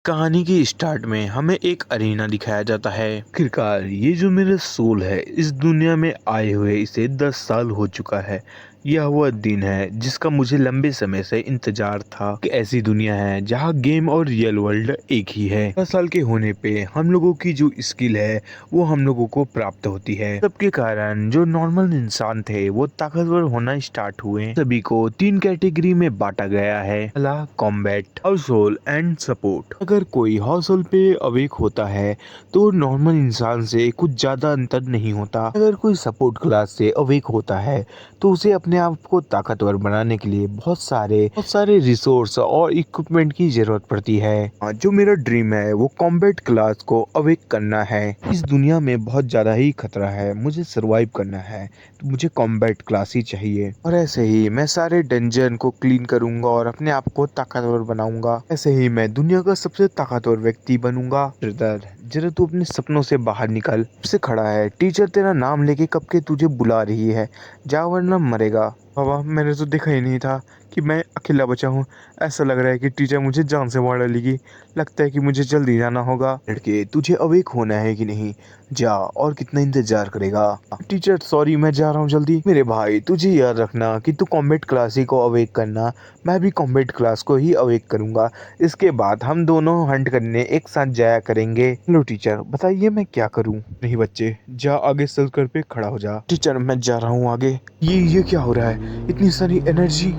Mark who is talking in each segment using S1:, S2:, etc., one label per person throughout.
S1: कहानी की स्टार्ट में हमें एक अरीना दिखाया जाता है। आखिरकार ये जो मेरा सोल है इस दुनिया में आए हुए इसे 10 साल हो चुका है। यह वह दिन है जिसका मुझे लंबे समय से इंतजार था कि ऐसी दुनिया है जहाँ गेम और रियल वर्ल्ड एक ही है। 10 साल के होने पे हम लोगों की जो स्किल है वो हम लोगों को प्राप्त होती है। सबके कारण जो नॉर्मल इंसान थे वो ताकतवर होना स्टार्ट हुए। सभी को 3 कैटेगरी में बांटा गया है। पहला combat, house hold and support. अगर कोई हाउस होल्ड पे अवेक होता है तो नॉर्मल इंसान से कुछ ज्यादा अंतर नहीं होता। अगर कोई सपोर्ट क्लास से अवेक होता है तो उसे अपने आप को ताकतवर बनाने के लिए बहुत सारे रिसोर्स और इक्विपमेंट की जरूरत पड़ती है। जो मेरा ड्रीम है वो कॉम्बैट क्लास को अवेक करना है। इस दुनिया में बहुत ज्यादा ही खतरा है, मुझे सरवाइव करना है तो मुझे कॉम्बैट क्लास ही चाहिए। और ऐसे ही मैं सारे डंजन को क्लीन करूंगा और अपने आप को ताकतवर बनाऊंगा। ऐसे ही मैं दुनिया का सबसे ताकतवर व्यक्ति बनूंगा। ब्रदर जरा तू अपने सपनों से बाहर निकल। से खड़ा है, टीचर तेरा नाम लेके कब के तुझे बुला रही है, जा वरना मरेगा। बाबा मैंने तो देखा ही नहीं था कि मैं अकेला बचा हूँ। ऐसा लग रहा है कि टीचर मुझे जान से मार डालेगी। लगता है कि मुझे जल्दी जाना होगा। लड़के तुझे अवेक होना है कि नहीं, जा, और कितना इंतजार करेगा। टीचर सॉरी मैं जा रहा हूँ जल्दी। मेरे भाई तुझे याद रखना कि तू कॉम्बैट क्लास ही को अवेक करना, मैं भी कॉम्बैट क्लास को ही अवेक करूंगा। इसके बाद हम दोनों हंट करने एक साथ जाया करेंगे। हेलो टीचर बताइए मैं क्या करूं। नहीं बच्चे जा आगे सर्कल पे खड़ा हो जा। टीचर मैं जा रहा हूँ आगे। ये क्या हो रहा है, इतनी सारी एनर्जी।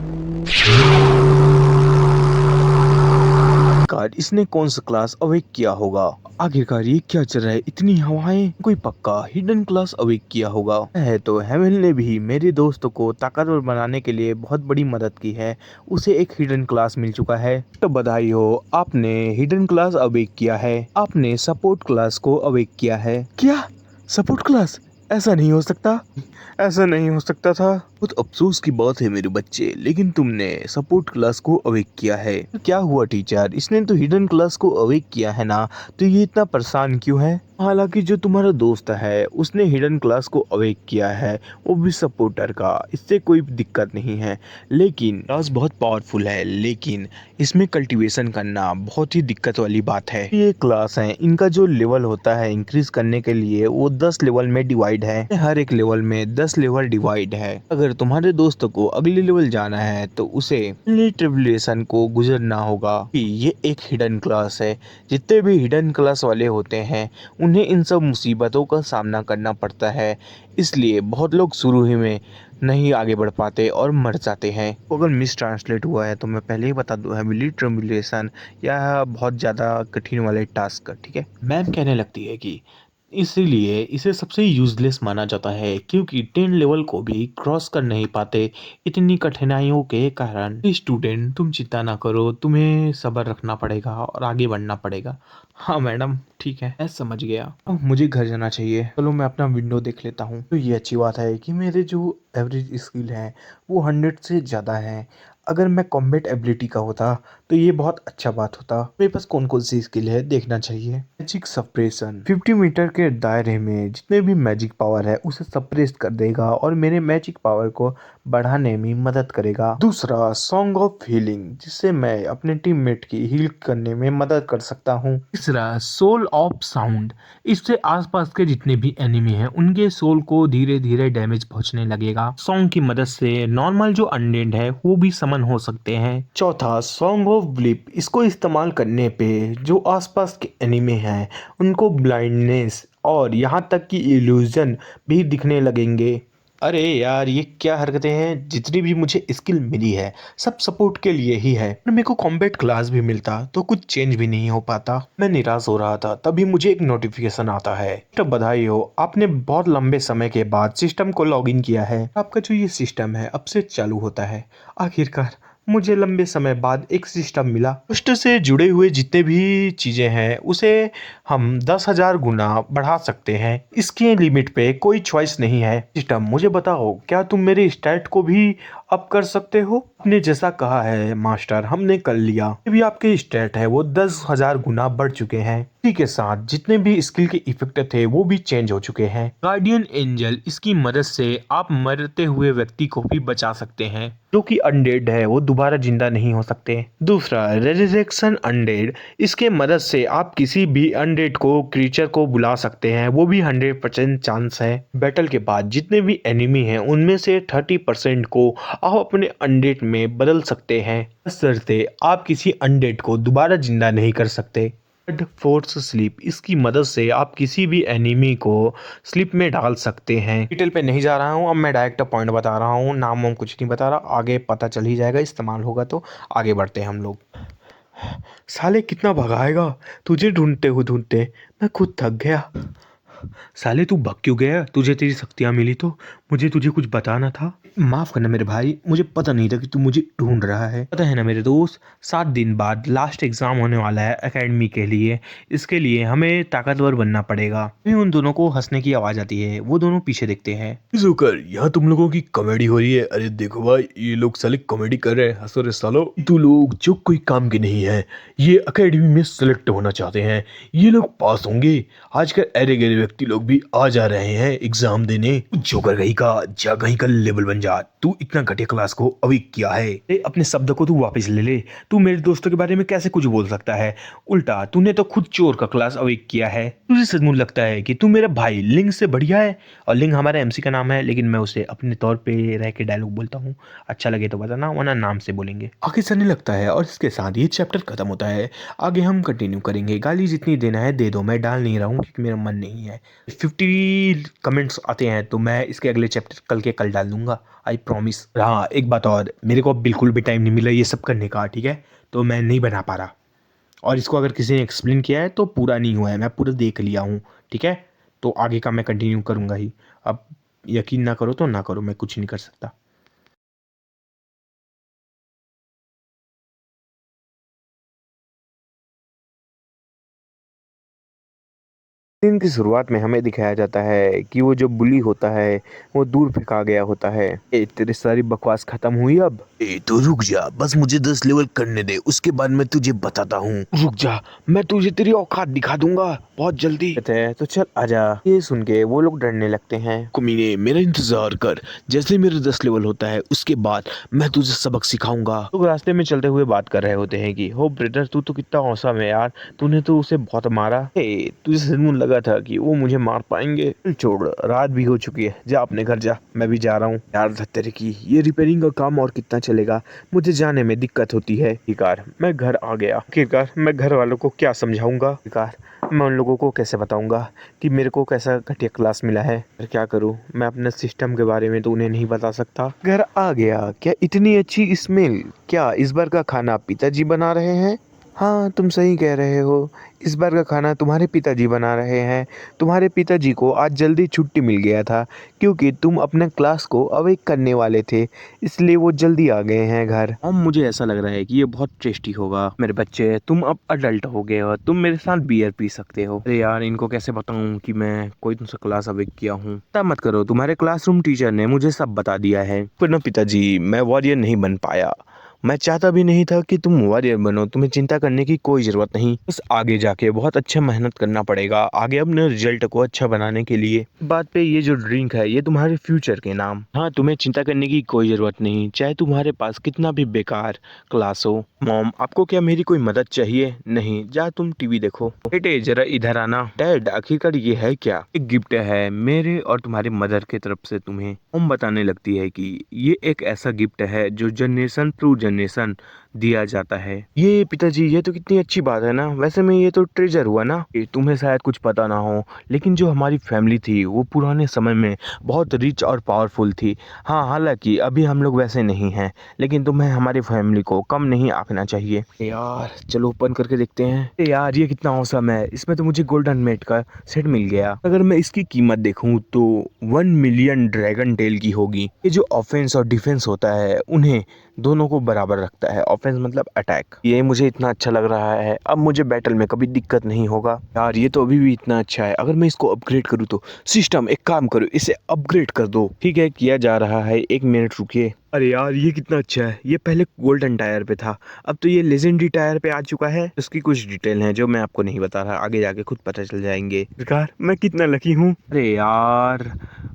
S1: आखिरकार इसने कौन सा क्लास अवेक किया होगा। आखिरकार ये क्या चल रहा है, इतनी हवाएं। कोई पक्का हिडन क्लास अवेक किया होगा। है तो हेवन ने भी मेरे दोस्त को ताकतवर बनाने के लिए बहुत बड़ी मदद की है। उसे एक हिडन क्लास मिल चुका है। तो बधाई हो, आपने हिडन क्लास अवेक किया है। आपने सपोर्ट क्लास को अवेक किया है। क्या सपोर्ट क्लास? ऐसा नहीं हो सकता, ऐसा नहीं हो सकता था। बहुत अफसोस की बात है मेरे बच्चे, लेकिन तुमने सपोर्ट क्लास को अवेक किया है। तो क्या हुआ टीचर, इसने तो हिडन क्लास को अवेक किया है ना, तो ये इतना परेशान क्यों है। हालांकि जो तुम्हारा दोस्त है उसने हिडन क्लास को अवेक किया है, वो भी सपोर्टर का, इससे कोई दिक्कत नहीं है। लेकिन क्लास बहुत पावरफुल है, लेकिन इसमें कल्टीवेशन करना बहुत ही दिक्कत वाली बात है। ये क्लास है, इनका जो लेवल होता है इंक्रीज करने के लिए वो 10 लेवल में डिवाइड है। हर एक लेवल में 10 लेवल डिवाइड है। अगर तुम्हारे दोस्त को अगले लेवल जाना है तो उसे ट्रिबुलेशन को गुजरना होगा कि ये एक हिडन क्लास है। जितने भी हिडन क्लास वाले होते हैं उन्हें इन सब मुसीबतों का सामना करना पड़ता है, इसलिए बहुत लोग शुरू ही में नहीं आगे बढ़ पाते और मर जाते हैं। अगर मिस ट्रांसलेट हुआ है तो मैं पहले ही बता दूं, हेविली ट्रिबुलेशन या बहुत ज़्यादा कठिन वाले टास्क, ठीक है। मैम कहने लगती है कि इसीलिए इसे सबसे यूजलेस माना जाता है क्योंकि 10 लेवल को भी क्रॉस कर नहीं पाते इतनी कठिनाइयों के कारण। स्टूडेंट तुम चिंता ना करो, तुम्हें सब्र रखना पड़ेगा और आगे बढ़ना पड़ेगा। हाँ मैडम ठीक है, मैं समझ गया। अब मुझे घर जाना चाहिए, चलो मैं अपना विंडो देख लेता हूँ। तो ये अच्छी बात है कि मेरे जो एवरेज स्किल है वो 100 से ज़्यादा है। अगर मैं कॉम्बैट एबिलिटी का होता तो ये बहुत अच्छा बात होता। मेरे पास कौन कौन सी स्किल है देखना चाहिए। मैजिक सप्रेशन, 50 मीटर के दायरे में जितने भी मैजिक पावर है उसे सप्रेस कर देगा और मेरे मैजिक पावर को बढ़ाने में मदद करेगा। दूसरा सॉन्ग ऑफ हीलिंग, जिससे मैं अपने टीममेट की हील करने में मदद कर सकता हूँ। तीसरा सोल ऑफ साउंड, इससे आसपास के जितने भी एनिमी हैं उनके सोल को धीरे धीरे डैमेज पहुंचने लगेगा। सॉन्ग की मदद से नॉर्मल जो अनडेड है वो भी समन हो सकते हैं। चौथा सॉन्ग ऑफ ब्लिप, इसको इस्तेमाल करने पे जो आसपास के एनिमी हैं उनको ब्लाइंडनेस और यहाँ तक कि इल्यूजन भी दिखने लगेंगे। अरे यार ये क्या हरकतें हैं, जितनी भी मुझे स्किल मिली है सब सपोर्ट के लिए ही है। और मेरे को कॉम्बैट क्लास भी मिलता तो कुछ चेंज भी नहीं हो पाता। मैं निराश हो रहा था तभी मुझे एक नोटिफिकेशन आता है, तो बधाई हो, आपने बहुत लंबे समय के बाद सिस्टम को लॉगिन किया है। आपका जो ये सिस्टम है अब से चालू होता है। आखिरकार मुझे लंबे समय बाद एक सिस्टम मिला। पोस्ट से जुड़े हुए जितने भी चीजें हैं उसे हम 10,000 गुना बढ़ा सकते हैं। इसके लिमिट पे कोई चॉइस नहीं है। सिस्टम मुझे बताओ, क्या तुम मेरे स्टैट को भी अब कर सकते हो। आपने जैसा कहा है मास्टर, हमने कर लिया। अभी आपके स्टेट है वो 10,000 गुना बढ़ चुके हैं। इसी के साथ जितने भी स्किल के इफेक्ट थे वो भी चेंज हो चुके हैं। गार्डियन एंजल, इसकी मदद से आप मरते हुए व्यक्ति को भी बचा सकते हैं। जो कि अनडेड है वो दोबारा जिंदा नहीं हो सकते। दूसरा, रेजरेक्शन अनडेड, इसके मदद से आप किसी भी अनडेड को क्रीचर को बुला सकते हैं। वो भी 100% चांस है। बैटल के बाद जितने भी एनिमी हैं उनमें से 30% को आप अपने अनडेड में बदल सकते हैं, बशर्ते आप किसी अनडेड को दोबारा जिंदा नहीं कर सकते। फोर्स स्लीप, इसकी मदद से आप किसी भी एनिमी को स्लीप में डाल सकते हैं। डिटेल पे नहीं जा रहा हूँ, अब मैं डायरेक्ट पॉइंट बता रहा हूँ, नाम वाम कुछ नहीं बता रहा, आगे पता चल ही जाएगा, इस्तेमाल होगा तो। आगे बढ़ते हैं हम लोग। साले कितना भगाएगा, तुझे ढूंढते मैं खुद थक गया। साले तू भग क्यों गया? तुझे तेरी शक्तियाँ मिली तो मुझे तुझे कुछ बताना था। माफ करना मेरे भाई, मुझे पता नहीं था कि तू मुझे ढूंढ रहा है। पता है ना मेरे दोस्त, 7 दिन बाद लास्ट एग्जाम होने वाला है एकेडमी के लिए। इसके लिए हमें ताकतवर बनना पड़ेगा। फिर उन दोनों को हंसने की आवाज आती है, वो दोनों पीछे देखते हैं। जोकर, यहाँ तुम लोगों की कॉमेडी हो रही है। अरे देखो भाई, ये लोग साले कॉमेडी कर रहे हैं, हंसो रे सालो। तू लोग जो कोई काम के नहीं है, ये एकेडमी में सिलेक्ट होना चाहते हैं, ये लोग पास होंगे। आजकल अरे गहरे व्यक्ति लोग भी आ जा रहे हैं एग्जाम देने। जोकर कहीं का जा, कहीं का लेवल बन जा। तू इतना घटिया क्लास को अभी किया है। अपने शब्द को तू वापस ले ले। तू मेरे दोस्तों के बारे में कैसे कुछ बोल सकता है? उल्टा तूने तो खुद चोर का क्लास अवेक किया है। तुझे सचमुच लगता है कि तू मेरा भाई लिंग से बढ़िया है? और लिंग हमारा एमसी का नाम है, लेकिन मैं उसे अपने तौर पे रह के डायलॉग बोलता हूँ। अच्छा लगे तो बताना, वरना नाम से बोलेंगे। आगे चलने लगता है और इसके साथ ये चैप्टर खत्म होता है। आगे हम कंटिन्यू करेंगे। गाली जितनी देना है दे दो, मैं डाल नहीं रहा हूँ क्योंकि मेरा मन नहीं है। 50 कमेंट्स आते हैं तो मैं इसके अगले चैप्टर कल के कल डाल दूंगा, आई प्रॉमिस। हाँ, एक बात और, मेरे को अब बिल्कुल भी टाइम नहीं मिला ये सब करने का, ठीक है? तो मैं नहीं बना पा रहा। और इसको अगर किसी ने एक्सप्लेन किया है तो पूरा नहीं हुआ है, मैं पूरा देख लिया हूँ, ठीक है? तो आगे का मैं कंटिन्यू करूँगा ही। अब यकीन ना करो तो ना करो, मैं कुछ नहीं कर सकता। दिन की शुरुआत में हमें दिखाया जाता है कि वो जो बुली होता है वो दूर फेंका गया होता है। तेरी सारी बकवास खत्म हुई अब? तो रुक जा, बस मुझे 10 लेवल करने दे, उसके बाद मैं तुझे बताता हूँ। रुक जा, मैं तुझे तेरी औकात दिखा दूंगा बहुत जल्दी। कहते हैं तो चल आजा। ये सुन के वो लोग डरने लगते हैं। कुमीने, मेरा इंतजार कर, जैसे मेरे 10 लेवल होता है उसके बाद मैं तुझे सबक सिखाऊंगा। लोग रास्ते में चलते हुए बात कर रहे होते हैं कि हो ब्रदर, तू तो कितना औसम है यार, तूने तो उसे बहुत मारा। तुझे सचमुच लगा था कि वो मुझे मार पाएंगे? छोड़, रात भी हो चुकी है, जा अपने घर जा, मैं भी जा रहा हूँ। यार धत्तेरे की, ये रिपेयरिंग का काम और कितना चलेगा, मुझे जाने में दिक्कत होती है। आखिरकार मैं घर आ गया। आखिरकार मैं घर वालों को क्या समझाऊंगा? आखिरकार मैं उन लोगों को कैसे बताऊंगा कि मेरे को कैसा घटिया क्लास मिला है? फिर क्या करूं, मैं अपने सिस्टम के बारे में तो उन्हें नहीं बता सकता। घर आ गया, क्या इतनी अच्छी स्मेल? क्या इस बार का खाना पिताजी बना रहे हैं? हाँ, तुम सही कह रहे हो, इस बार का खाना तुम्हारे पिताजी बना रहे हैं। तुम्हारे पिताजी को आज जल्दी छुट्टी मिल गया था क्योंकि तुम अपने क्लास को अवेक करने वाले थे, इसलिए वो जल्दी आ गए हैं घर। मुझे ऐसा लग रहा है कि ये बहुत टेस्टी होगा। मेरे बच्चे, तुम अब अडल्ट हो गए हो, तुम मेरे साथ बियर पी सकते हो। अरे यार, इनको कैसे बताऊं कि मैं कोई तुमसे क्लास अवेक किया हूँ? तब मत करो, तुम्हारे क्लासरूम टीचर ने मुझे सब बता दिया है। पर ना पिताजी, मैं वॉरियर नहीं बन पाया। मैं चाहता भी नहीं था कि तुम वॉरियर बनो, तुम्हें चिंता करने की कोई ज़रूरत नहीं। बस आगे जाके बहुत अच्छा मेहनत करना पड़ेगा, आगे अपने रिजल्ट को अच्छा बनाने के लिए। बात पे, ये जो ड्रिंक है ये तुम्हारे फ्यूचर के नाम। हाँ, तुम्हें चिंता करने की कोई ज़रूरत नहीं, चाहे तुम्हारे पास कितना भी बेकार क्लास हो। मॉम, आपको क्या मेरी कोई मदद चाहिए? नहीं, जा तुम टीवी देखो। बेटे जरा इधर आना। डैड, आखिरकार ये है क्या? एक गिफ्ट है मेरे और तुम्हारी मदर की तरफ से तुम्हें। मॉम बताने लगती है कि ये एक ऐसा गिफ्ट है जो जनरेशन थ्रू जनरेशन दिया जाता है। ये पिताजी, ये तो कितनी अच्छी बात है ना। वैसे में ये तो ट्रेजर हुआ ना। ये तुम्हें शायद कुछ पता ना हो, लेकिन जो हमारी फैमिली थी वो पुराने समय में बहुत रिच और पावरफुल थी। हाँ, हालांकि अभी हम लोग वैसे नहीं हैं, लेकिन तुम्हें हमारी फैमिली को कम नहीं आंकना चाहिए। यार चलो ओपन करके देखते हैं। यार ये कितना औसम है, इसमें तो मुझे गोल्डन मेट का सेट मिल गया। अगर मैं इसकी कीमत देखूं तो 1 मिलियन ड्रैगन टेल की होगी। ये जो ऑफेंस और डिफेंस होता है उन्हें दोनों को बराबर रखता है। डिफेंस मतलब अटैक। ये मुझे इतना अच्छा लग रहा है, अब मुझे बैटल में कभी दिक्कत नहीं होगा। यार ये तो अभी भी इतना अच्छा है, अगर मैं इसको अपग्रेड करूँ तो। सिस्टम एक काम करो, इसे अपग्रेड कर दो। ठीक है, किया जा रहा है, 1 मिनट रुकिए। अरे यार ये कितना अच्छा है, ये पहले गोल्डन टायर पे था, अब तो ये लेजेंडरी टायर पे आ चुका है। इसकी कुछ डिटेल है जो मैं आपको नहीं बता रहा, आगे जाके खुद पता चल जाएंगे। सरकार मैं कितना लकी हूँ। अरे यार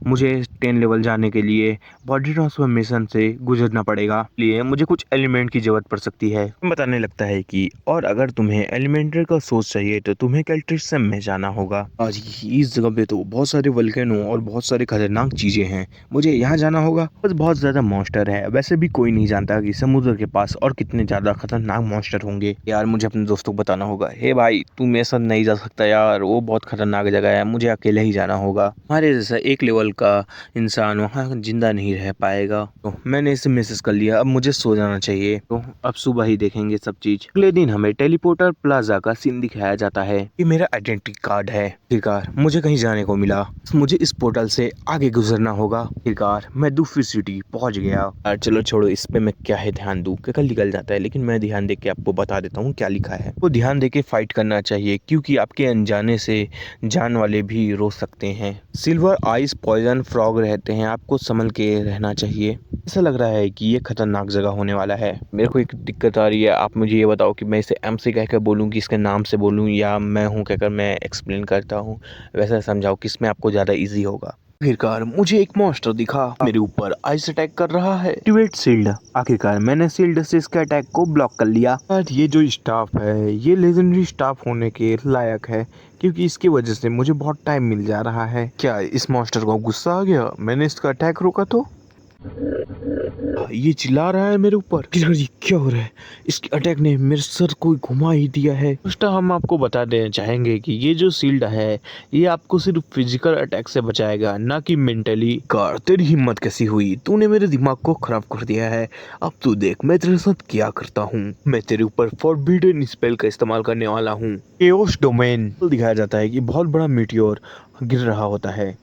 S1: मुझे 10 लेवल जाने के लिए बॉडी ट्रांसफॉर्मेशन से गुजरना पड़ेगा, इसलिए मुझे कुछ एलिमेंट की जरूरत पड़ सकती है। बताने लगता है कि और अगर तुम्हें एलिमेंटर का सोर्स चाहिए तो तुम्हें कैल्ट्रिसम में जाना होगा। आज इस जगह पे तो बहुत सारे वल्केनो और बहुत सारी खतरनाक चीजें हैं, मुझे यहाँ जाना होगा। बस बहुत ज्यादा मॉन्स्टर है, वैसे भी कोई नहीं जानता कि समुद्र के पास और कितने ज्यादा खतरनाक मॉन्स्टर होंगे। यार मुझे अपने दोस्तों को बताना होगा, हे भाई तू मेरे साथ नहीं जा सकता यार, वो बहुत खतरनाक जगह है, मुझे अकेले ही जाना होगा। हमारे जैसा 1 लेवल का इंसान वहाँ जिंदा नहीं रह पाएगा। तो मैंने इसे मैसेज कर लिया, अब मुझे सो जाना चाहिए। तो अब सुबह ही देखेंगे सब चीज। अगले दिन हमें टेलीपोर्टर प्लाजा का सीन दिखाया जाता है। ये मेरा आइडेंटिटी कार्ड है। आखिरकार मुझे कहीं जाने को मिला, मुझे इस पोर्टल से आगे गुजरना होगा। आखिरकार मैं दूसरी सिटी पहुंच गया। यार चलो छोड़ो, इस पे मैं क्या है ध्यान दूं, कल निकल जाता है, लेकिन मैं ध्यान दे के आपको बता देता हूँ क्या लिखा है। वो ध्यान दे के फाइट करना चाहिए, क्योंकि आपके अनजाने से जान वाले भी रो सकते हैं। सिल्वर आइस पॉइजन फ्रॉग रहते हैं, आपको संभल के रहना चाहिए। ऐसा लग रहा है कि ये खतरनाक जगह होने वाला है। मेरे को एक दिक्कत आ रही है, आप मुझे ये बताओ कि मैं इसे एम से कहकर बोलूँ कि इसके नाम से बोलूँ, या मैं हूँ कहकर मैं एक्सप्लेन करता हूँ। वैसा समझाओ किसमें आपको ज़्यादा ईजी होगा। आखिरकार मुझे एक मॉन्स्टर दिखा, मेरे ऊपर आइस अटैक कर रहा है। Activate shield. आखिरकार मैंने शील्ड से इसके अटैक को ब्लॉक कर लिया। यार ये जो स्टाफ है ये लेजेंडरी स्टाफ होने के लायक है, क्योंकि इसकी वजह से मुझे बहुत टाइम मिल जा रहा है। क्या इस मॉन्स्टर को गुस्सा आ गया, मैंने इसका अटैक रोका तो? ये चिल्ला रहा है मेरे ऊपर। जी क्या हो रहा है, इसके अटैक ने मेरे सर को घुमा ही दिया है। फर्स्ट हम आपको बता देना चाहेंगे कि ये जो शील्ड है ये आपको सिर्फ फिजिकल अटैक से बचाएगा, ना कि मेंटली। कार तेरी हिम्मत कैसी हुई, तूने मेरे दिमाग को खराब कर दिया है। अब तू देख मैं तेरे साथ क्या करता हूँ, मैं तेरे ऊपर फॉरबिडन स्पेल का इस्तेमाल करने वाला हूँ। केओस डोमेन दिखाया जाता है कि बहुत बड़ा मीटियोर गिर रहा होता है,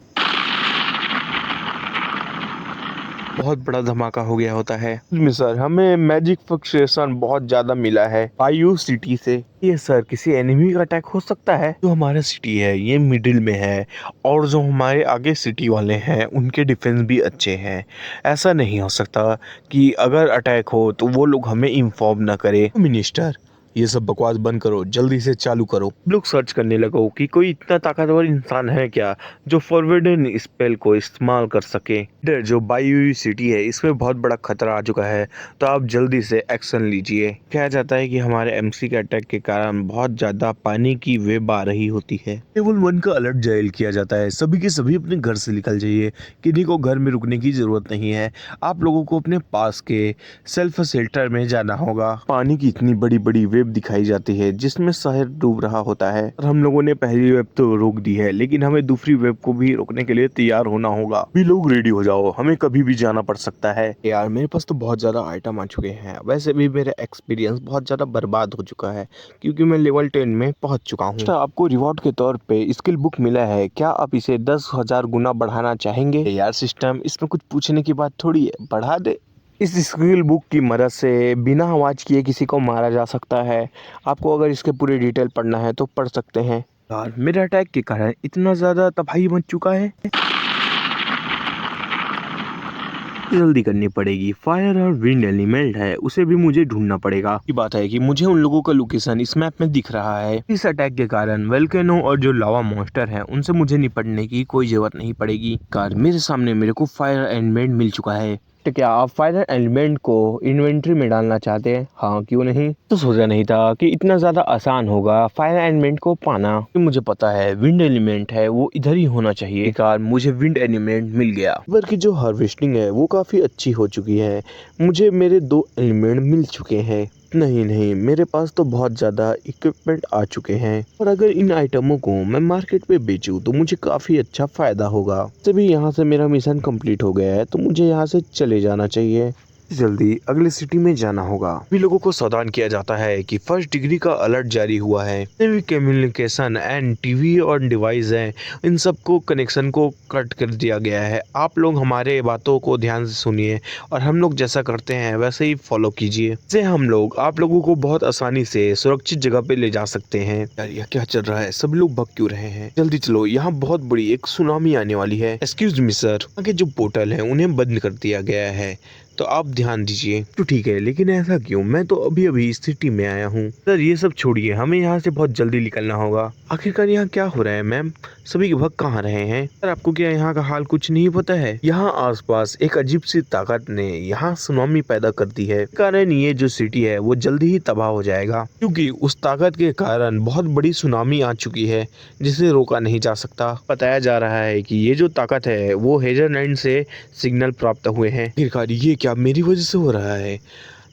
S1: बहुत बड़ा धमाका हो गया होता है। सर हमें मैजिक फ्लक्चुएशन बहुत ज्यादा मिला है आयु सिटी से। ये सर किसी एनिमी का अटैक हो सकता है। जो हमारा सिटी है ये मिडिल में है, और जो हमारे आगे सिटी वाले हैं उनके डिफेंस भी अच्छे हैं। ऐसा नहीं हो सकता कि अगर अटैक हो तो वो लोग हमें इन्फॉर्म ना करे। मिनिस्टर ये सब बकवास बंद करो, जल्दी से चालू करो। लोग सर्च करने लगो कि कोई इतना ताकतवर इंसान है क्या जो फॉरवर्डन स्पेल को इस्तेमाल कर सके। इधर जो बायो सिटी है इसमें बहुत बड़ा खतरा आ चुका है, तो आप जल्दी से एक्शन लीजिए। कहा जाता है कि हमारे एमसी के अटैक के कारण बहुत ज्यादा पानी की वेव आ रही होती है। लेवल 1 का अलर्ट जारी किया जाता है, सभी के सभी अपने घर से निकल जाइए, किन्हीं को घर में रुकने की जरूरत नहीं है। आप लोगों को अपने पास के सेल्फ शेल्टर में जाना होगा। पानी की इतनी बड़ी बड़ी वेव दिखाई जाती है जिसमें शहर डूब रहा होता है, और हम लोगों ने पहली वेव तो रोक दी है, लेकिन हमें दूसरी वेव को भी रोकने के लिए तैयार होना होगा। भी लोग रेडी हो जाओ, हमें कभी भी जाना पड़ सकता है। यार मेरे पास तो बहुत ज्यादा आइटम आ चुके हैं, वैसे भी मेरा एक्सपीरियंस बहुत ज्यादा बर्बाद हो चुका है, क्योंकि मैं लेवल 10 में पहुंच चुका हूँ। तो आपको रिवॉर्ड के तौर पे स्किल बुक मिला है, क्या आप इसे 10,000 गुना बढ़ाना चाहेंगे? यार सिस्टम इसमें कुछ पूछने की बात थोड़ी है, बढ़ा दे। इस स्किल बुक की मदद से बिना आवाज किए किसी को मारा जा सकता है। आपको अगर इसके पूरे डिटेल पढ़ना है तो पढ़ सकते हैं। यार मेरे अटैक के कारण इतना ज्यादा तबाही मच चुका है, जल्दी करनी पड़ेगी। फायर और विंड एलिमेंट है, उसे भी मुझे ढूंढना पड़ेगा। की बात है कि मुझे उन लोगों का लोकेशन इस मैप में दिख रहा है। इस अटैक के कारण वोल्केनो और जो लावा मॉन्स्टर है उनसे मुझे निपटने की कोई जरूरत नहीं पड़ेगी। कार मेरे सामने मेरे को फायर एलिमेंट मिल चुका है। तो क्या आप फायर एलिमेंट को इन्वेंट्री में डालना चाहते हैं? हाँ क्यों नहीं। तो सोचा नहीं था कि इतना ज्यादा आसान होगा फायर एलिमेंट को पाना। मुझे पता है विंड एलिमेंट है वो इधर ही होना चाहिए। कार मुझे विंड एलिमेंट मिल गया। इधर की जो हार्वेस्टिंग है वो काफी अच्छी हो चुकी है, मुझे मेरे 2 एलिमेंट मिल चुके हैं। नहीं मेरे पास तो बहुत ज़्यादा इक्विपमेंट आ चुके हैं, और अगर इन आइटमों को मैं मार्केट पे बेचूं तो मुझे काफ़ी अच्छा फ़ायदा होगा। तभी यहाँ से मेरा मिशन कंप्लीट हो गया है, तो मुझे यहाँ से चले जाना चाहिए। जल्दी अगले सिटी में जाना होगा। सभी लोगों को सावधान किया जाता है कि फर्स्ट डिग्री का अलर्ट जारी हुआ है। जितने भी कम्युनिकेशन एंड टीवी और डिवाइस हैं, इन सबको कनेक्शन को कट कर दिया गया है। आप लोग हमारे बातों को ध्यान से सुनिए और हम लोग जैसा करते हैं वैसे ही फॉलो कीजिए। इससे हम लोग आप लोगों को बहुत आसानी से सुरक्षित जगह पे ले जा सकते हैं। यार यह क्या चल रहा है, सब लोग भग क्यों रहे हैं? जल्दी चलो, यहाँ बहुत बड़ी एक सुनामी आने वाली है। एक्सक्यूज मी सर, आगे जो पोर्टल है उन्हें बंद कर दिया गया है, तो आप ध्यान दीजिए। तो ठीक है, लेकिन ऐसा क्यों? मैं तो अभी अभी इस सिटी में आया हूँ। सर ये सब छोड़िए, हमें यहाँ से बहुत जल्दी निकलना होगा। आखिरकार यहाँ क्या हो रहा है मैम? सभी भग कहाँ रहे हैं? सर आपको क्या यहाँ का हाल कुछ नहीं पता है? यहाँ आसपास एक अजीब सी ताकत ने यहाँ सुनामी पैदा कर दी है, कारण ये जो सिटी है वो जल्दी ही तबाह हो जाएगा, क्योंकि उस ताकत के कारण बहुत बड़ी सुनामी आ चुकी है जिसे रोका नहीं जा सकता। बताया जा रहा है कि ये जो ताकत है वो हेजरलैंड से सिग्नल प्राप्त हुए हैं। आखिरकार ये क्या मेरी वजह से हो रहा है?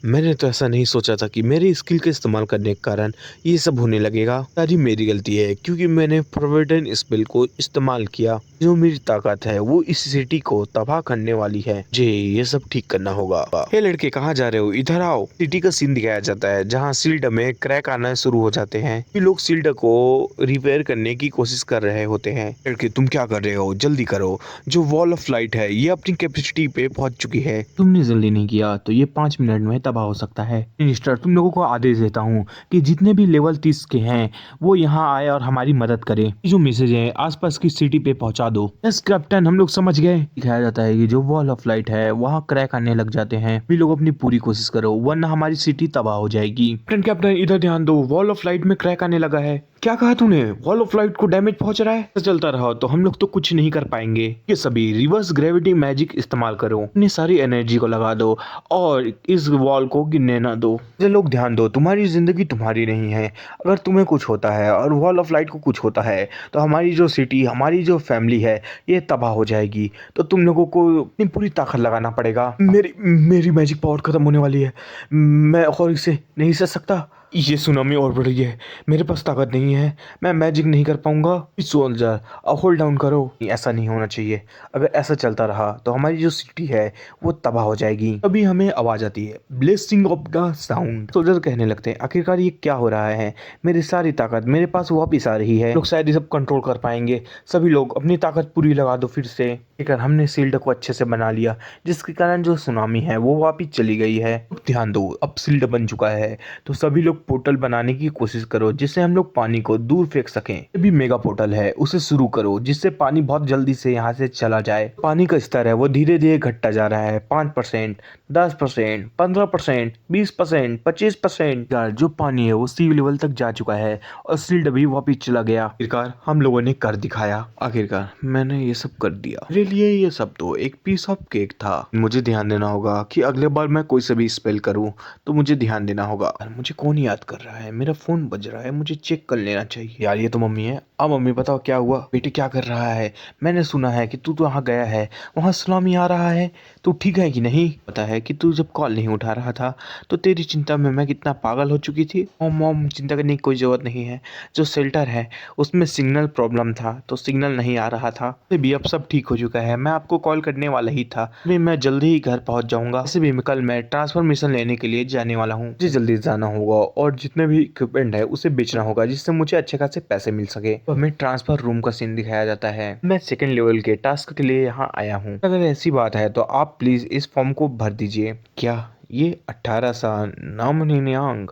S1: मैंने तो ऐसा नहीं सोचा था कि मेरी स्किल का इस्तेमाल करने के कारण ये सब होने लगेगा। सारी मेरी गलती है, क्योंकि मैंने प्रोविडेंट स्पेल को इस्तेमाल किया। जो मेरी ताकत है वो इस सिटी को तबाह करने वाली है। जी ये सब ठीक करना होगा। हे लड़के, कहाँ जा रहे हो? इधर आओ। सिटी का सीन दिखाया जाता है जहाँ सील्ड में क्रैक आना शुरू हो जाते हैं। ये लोग सील्ड को रिपेयर करने की कोशिश कर रहे होते हैं। लड़के तुम क्या कर रहे हो? जल्दी करो, जो वॉल ऑफ लाइट है ये अपनी कैपेसिटी पे पहुंच चुकी है। तुमने जल्दी नहीं किया तो ये 5 मिनट में तबाह हो सकता है। मिनिस्टर, तुम लोगों को आदेश देता हूँ कि जितने भी लेवल 30 के हैं वो यहाँ आए और हमारी मदद करें। जो मैसेज है आसपास की सिटी पे पहुंचा दो। यस कैप्टन, हम लोग समझ गए। दिखाया जाता है कि जो वॉल ऑफ लाइट है वहाँ क्रैक आने लग जाते हैं। भी लोग अपनी पूरी कोशिश करो वरना हमारी सिटी तबाह हो जाएगी। कैप्टन इधर ध्यान दो, वॉल ऑफ लाइट में क्रैक आने लगा है। क्या कहा तूने? वॉल ऑफ लाइट को डैमेज पहुंच रहा है? तो चलता रहा तो हम लोग तो कुछ नहीं कर पाएंगे। ये सभी रिवर्स ग्रेविटी मैजिक इस्तेमाल करो, अपनी सारी एनर्जी को लगा दो और इस वॉल को गिरने ना दो। ये लोग ध्यान दो, तुम्हारी जिंदगी तुम्हारी नहीं है। अगर तुम्हें कुछ होता है और वॉल ऑफ लाइट को कुछ होता है तो हमारी जो सिटी, हमारी जो फैमिली है ये तबाह हो जाएगी। तो तुम लोगों को अपनी पूरी ताकत लगाना पड़ेगा। मेरी मैजिक पावर खत्म होने वाली है, मैं और इसे नहीं सह सकता। ये सुनामी और बढ़ रही है, मेरे पास ताकत नहीं है, मैं मैजिक नहीं कर पाऊंगा। सोल्जर अब होल्ड डाउन करो। ऐसा नहीं होना चाहिए, अगर ऐसा चलता रहा तो हमारी जो सिटी है वो तबाह हो जाएगी। अभी हमें आवाज आती है, blessing of the sound. Soldier कहने लगते हैं आखिरकार ये क्या हो रहा है? मेरी सारी ताकत मेरे पास वापिस आ रही है। लोग शायद ये सब कंट्रोल कर पाएंगे। सभी लोग अपनी ताकत पूरी लगा दो फिर से। लेकिन हमने सील्ड को अच्छे से बना लिया, जिसके कारण जो सुनामी है वो वापिस चली गई है। ध्यान दो, अब सील्ड बन चुका है तो सभी लोग पोर्टल बनाने की कोशिश करो जिससे हम लोग पानी को दूर फेंक सकें। ये भी मेगा पोर्टल है, उसे शुरू करो जिससे पानी बहुत जल्दी से यहाँ से चला जाए। पानी का स्तर है वो धीरे धीरे घटता जा रहा है, 5%, 10%, 15%, 20%, 25%। यार जो पानी है वो सी लेवल तक जा चुका है और सील्ड भी वापिस चला गया। आखिरकार हम लोगों ने कर दिखाया। आखिरकार मैंने ये सब कर दिया। मेरे लिए ये सब तो एक पीस ऑफ केक था। मुझे ध्यान देना होगा कि अगले बार मैं कोई सा भी स्पेल करूँ तो मुझे ध्यान देना होगा। मुझे कौन याद कर रहा है? मेरा फोन बज रहा है, मुझे चेक कर लेना चाहिए। यार ये तो मम्मी है। अब मम्मी बताओ क्या हुआ? बेटे क्या कर रहा है? मैंने सुना है कि तू तो वहाँ गया है, वहाँ सुनामी आ रहा है, तू ठीक है कि नहीं? पता है कि तू जब कॉल नहीं उठा रहा था तो तेरी चिंता में मैं कितना पागल हो चुकी थी। मॉम चिंता करने की कोई जरूरत नहीं है, जो शेल्टर है उसमें सिग्नल प्रॉब्लम था तो सिग्नल नहीं आ रहा था। वैसे भी अब सब ठीक हो चुका है, मैं आपको कॉल करने वाला ही था। अभी मैं जल्दी ही घर पहुंच जाऊंगा। वैसे भी कल मैं ट्रांसफॉर्मेशन लेने के लिए जाने वाला हूँ, मुझे जल्दी जाना होगा और जितने भी इक्विपमेंट है उसे बेचना होगा जिससे मुझे अच्छे खासे पैसे मिल सके। तो हमें ट्रांसफर रूम का सीन दिखाया जाता है। मैं सेकंड लेवल के टास्क के लिए यहाँ आया हूँ। अगर ऐसी बात है तो आप प्लीज इस फॉर्म को भर दीजिए। क्या ये 18 साल नामनियांग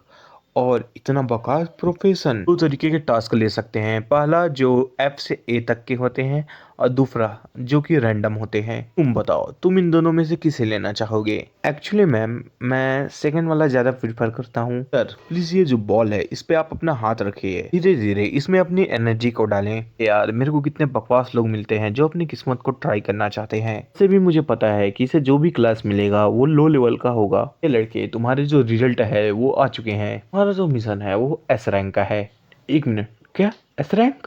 S1: और इतना बकास प्रोफेशन? दो तरीके के टास्क ले सकते हैं, पहला जो F से A तक के होते हैं और दूसरा जो कि रैंडम होते हैं। तुम बताओ तुम इन दोनों में से किसे लेना चाहोगे? एक्चुअली मैम मैं सेकंड वाला ज्यादा प्रीफर करता हूँ। सर प्लीज ये जो बॉल है इस पे आप अपना हाथ रखिए, धीरे धीरे इसमें अपनी एनर्जी को डालें। यार मेरे को कितने बकवास लोग मिलते हैं जो अपनी किस्मत को ट्राई करना चाहते हैं। इससे भी मुझे पता है कि इसे जो भी क्लास मिलेगा वो लो लेवल का होगा। ये लड़के तुम्हारे जो रिजल्ट है वो आ चुके हैं, तुम्हारा जो मिशन है वो S रैंक का है। एक मिनट, क्या S रैंक?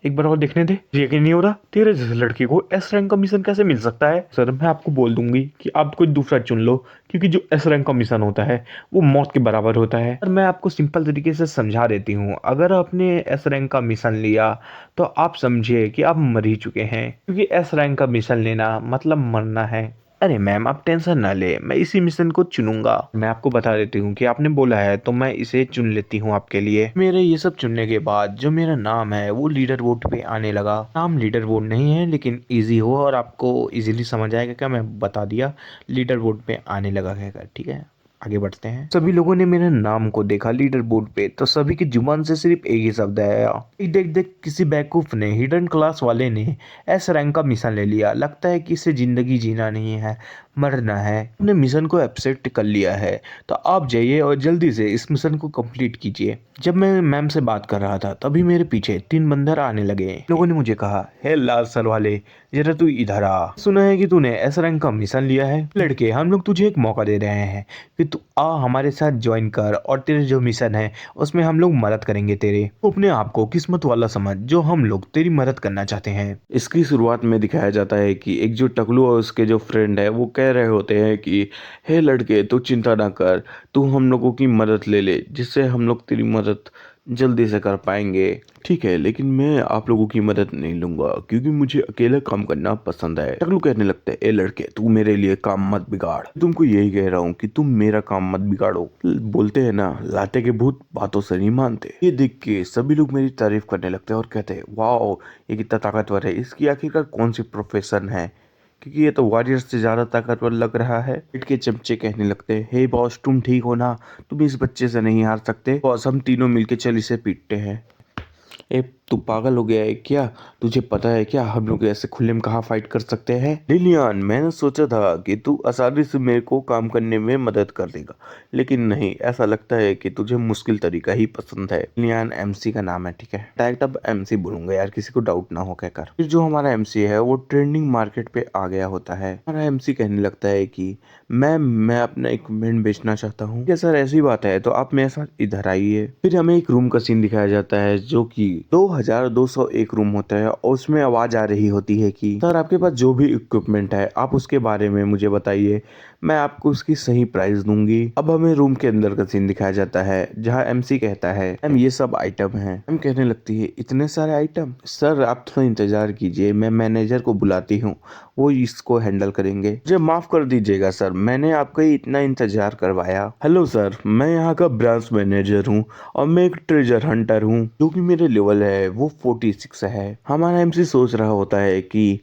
S1: एक बार और देखने दे। यकीन नहीं हो रहा, तेरे जैसे लड़के को S रैंक का मिशन कैसे मिल सकता है? सर मैं आपको बोल दूंगी कि आप कोई दूसरा चुन लो, क्योंकि जो S रैंक का मिशन होता है वो मौत के बराबर होता है। और मैं आपको सिंपल तरीके से समझा देती हूँ, अगर आपने S रैंक का मिशन लिया तो आप समझिए कि आप मर ही चुके हैं, क्योंकि S रैंक का मिशन लेना मतलब मरना है। अरे मैम आप टेंशन ना ले, मैं इसी मिशन को चुनूंगा। मैं आपको बता देती हूँ कि आपने बोला है तो मैं इसे चुन लेती हूँ आपके लिए। मेरे ये सब चुनने के बाद जो मेरा नाम है वो लीडर बोर्ड पे आने लगा। नाम लीडर बोर्ड नहीं है लेकिन इजी हो और आपको इजीली समझ आएगा, क्या मैं बता दिया लीडर बोर्ड पे आने लगा कहकर। ठीक है, आगे बढ़ते हैं। सभी लोगों ने मेरे नाम को देखा लीडर बोर्ड पे तो सभी की जुबान से सिर्फ एक ही शब्द आया, देख देख किसी बेवकूफ ने, हिडन क्लास वाले ने एस रैंक का मिशन ले लिया। लगता है कि इसे जिंदगी जीना नहीं है, मरना है। हमने मिशन को एक्सेप्ट कर लिया है तो आप जाइए और जल्दी से इस मिशन को कंप्लीट कीजिए। जब मैं मैम से बात कर रहा था तभी मेरे पीछे 3 बंदर आने लगे। लोगों ने मुझे कहा, हे लाल सर वाले, जरा तू इधर आ। सुना है कि तूने एस रैंक का मिशन लिया है। लड़के, हम लोग तुझे एक मौका दे रहे हैं कि तू आ हमारे साथ ज्वाइन कर और तेरे जो मिशन है उसमें हम लोग मदद करेंगे तेरे। तो अपने आप को किस्मत वाला समझ जो हम लोग तेरी मदद करना चाहते हैं। इसकी शुरुआत में दिखाया जाता है कि एक जो टकलू और उसके जो फ्रेंड है वो कह रहे होते हैं कि हे लड़के, तू चिंता ना कर, तू हम लोगों की मदद ले ले जिससे हम लोग तेरी मदद जल्दी से कर पाएंगे। ठीक है, लेकिन मैं आप लोगों की मदद नहीं लूंगा क्योंकि मुझे अकेला काम करना पसंद है। टकलू कहने लगता है, ए लड़के, तू मेरे लिए काम मत बिगाड़। तुमको यही कह रहा हूँ कि तुम मेरा काम मत बिगाड़ो। बोलते हैं ना, लाते के भूत बातों से नहीं मानते। ये देख के सभी लोग मेरी तारीफ करने लगते हैं और कहते हैं, वाह, ये कितना ताकतवर है, इसकी आखिरकार कौन सी प्रोफेशन है, क्योंकि ये तो वॉरियर से ज्यादा ताकतवर लग रहा है। पेट के चमचे कहने लगते हैं, हे बॉस, तुम ठीक हो ना, तुम इस बच्चे से नहीं हार सकते। बॉस, हम तीनों मिलके चल इसे पीटते हैं। ए, तू पागल हो गया है क्या? तुझे पता है क्या हम लोग ऐसे खुले में कहाँ फाइट कर सकते हैं? लिलियन, मैंने सोचा था कि तू आसानी से मेरे को काम करने में मदद कर देगा, लेकिन नहीं, ऐसा लगता है कि तुझे मुश्किल तरीका ही पसंद है। लिलियन एमसी का नाम है, ठीक है? डायरेक्ट अब एमसी बोलूंगा यार, किसी को डाउट ना हो कहकर। फिर जो हमारा एमसी है वो ट्रेंडिंग मार्केट पे आ गया होता है। हमारा एमसी कहने लगता है कि मैं अपना इक्विपमेंट बेचना चाहता हूँ। क्या सर, ऐसी बात है तो आप मेरे साथ इधर आइए। फिर हमें एक रूम का सीन दिखाया जाता है जो कि 2201 रूम होता है और उसमें आवाज आ रही होती है कि सर, आपके पास जो भी इक्विपमेंट है आप उसके बारे में मुझे बताइए, मैं आपको उसकी सही प्राइस दूंगी। अब हमें रूम के अंदर का सीन दिखाया जाता है जहाँ एमसी कहता है, मैम ये सब आइटम हैं। मैम कहने लगती है, इतने सारे आइटम? सर आप थोड़ा इंतजार कीजिए, मैं मैनेजर को बुलाती हूँ, वो इसको हैंडल करेंगे। मुझे माफ कर दीजिएगा सर, मैंने आपका इतना इंतजार करवाया। हेलो सर, मैं यहाँ का ब्रांच मैनेजर हूँ और मैं एक ट्रेजर हंटर हूँ, जो कि मेरे लेवल है वो 46 है। हमारा एमसी सोच रहा होता है कि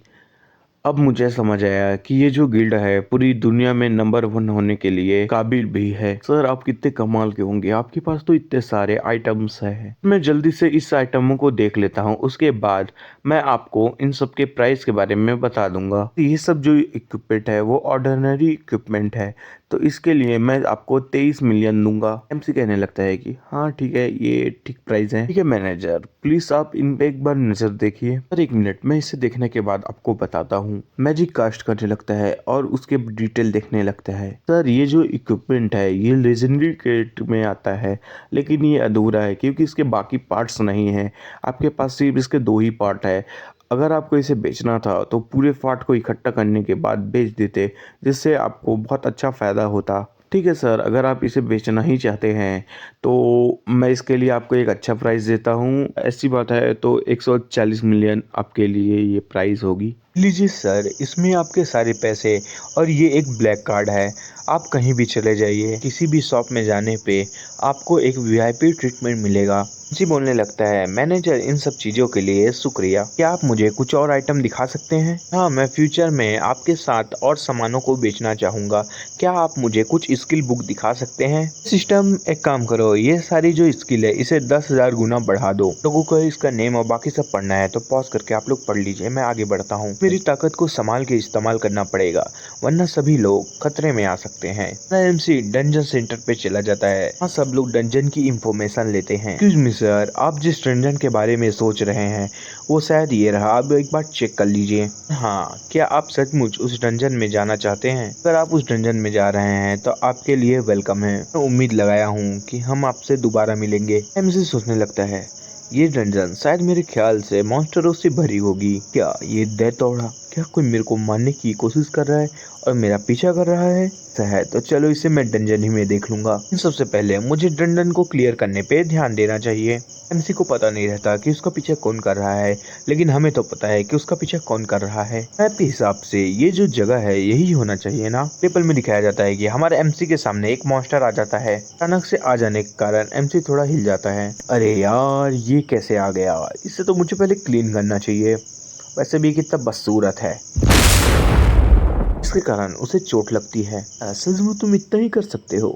S1: अब मुझे समझ आया कि ये जो गिल्ड है पूरी दुनिया में नंबर 1 होने के लिए काबिल भी है। सर आप कितने कमाल के होंगे, आपके पास तो इतने सारे आइटम्स हैं। मैं जल्दी से इस आइटमों को देख लेता हूँ, उसके बाद मैं आपको इन सब के प्राइस के बारे में बता दूंगा। ये सब जो इक्विपमेंट है वो ऑर्डिनरी इक्विपमेंट है, तो इसके लिए मैं आपको 23 मिलियन दूंगा। एमसी कहने लगता है कि हाँ ठीक है, ये ठीक प्राइस है। ठीक है मैनेजर, प्लीज आप इन पे एक बार नजर देखिए। सर 1 मिनट, मैं इसे देखने के बाद आपको बताता हूँ। मैजिक कास्ट करने लगता है और उसके डिटेल देखने लगता है। सर ये जो इक्विपमेंट है ये लेजेंडरी क्रेट में आता है, लेकिन ये अधूरा है क्योंकि इसके बाकी पार्ट्स नहीं है। आपके पास सिर्फ इसके 2 ही पार्ट है। अगर आपको इसे बेचना था तो पूरे पार्ट को इकट्ठा करने के बाद बेच देते, जिससे आपको बहुत अच्छा फायदा होता। ठीक है सर, अगर आप इसे बेचना ही चाहते हैं तो मैं इसके लिए आपको एक अच्छा प्राइस देता हूँ। ऐसी बात है तो 140 मिलियन आपके लिए ये प्राइस होगी। लीजिए सर, इसमें आपके सारे पैसे और ये एक ब्लैक कार्ड है। आप कहीं भी चले जाइए, किसी भी शॉप में जाने पे आपको एक वीआईपी ट्रीटमेंट मिलेगा। जी बोलने लगता है, मैनेजर इन सब चीज़ों के लिए शुक्रिया। क्या आप मुझे कुछ और आइटम दिखा सकते हैं? हाँ, मैं फ्यूचर में आपके साथ और सामानों को बेचना चाहूँगा। क्या आप मुझे कुछ स्किल बुक दिखा सकते हैं? सिस्टम, एक काम करो, ये सारी जो स्किल है इसे 10,000 गुना बढ़ा दो। लोगों को इसका नेम और बाकी सब पढ़ना है तो पॉज करके आप लोग पढ़ लीजिए, मैं आगे बढ़ता हूँ। मेरी ताकत को संभाल के इस्तेमाल करना पड़ेगा वरना सभी लोग खतरे में आ सकते हैं। एमसी डंजन सेंटर पे चला जाता है। हाँ, सब लोग डंजन की इंफॉर्मेशन लेते हैं। एक्सक्यूज मी सर, आप जिस डंजन के बारे में सोच रहे हैं वो शायद ये रहा, आप एक बार चेक कर लीजिए। हाँ, क्या आप सचमुच उस डंजन में जाना चाहते हैं? अगर आप उस डंजन में जा रहे हैं तो आपके लिए वेलकम है। मैं उम्मीद लगाया हूँ कि हम आपसे दोबारा मिलेंगे। एमसी सोचने लगता है, ये डंजन शायद मेरे ख्याल से मॉन्स्टरों से भरी होगी। क्या ये दैतौड़ा क्या कोई मेरे को मारने की कोशिश कर रहा है और मेरा पीछा कर रहा है? ऐसा है तो चलो इसे मैं डंजन ही में देख लूंगा। सबसे पहले मुझे डंजन को क्लियर करने पे ध्यान देना चाहिए। एमसी को पता नहीं रहता कि उसका पीछा कौन कर रहा है, लेकिन हमें तो पता है कि उसका पीछा कौन कर रहा है। मैप के हिसाब से ये जो जगह है यही होना चाहिए ना। पेपर में दिखाया जाता है कि हमारे एमसी के सामने एक मॉन्स्टर आ जाता है। अचानक से आ जाने के कारण एमसी थोड़ा हिल जाता है। अरे यार ये कैसे आ गया? इससे तो मुझे पहले क्लीन करना चाहिए। वैसे भी कितना बदसूरत है, इसके कारण उसे चोट लगती है। असल में तुम इतना ही कर सकते हो।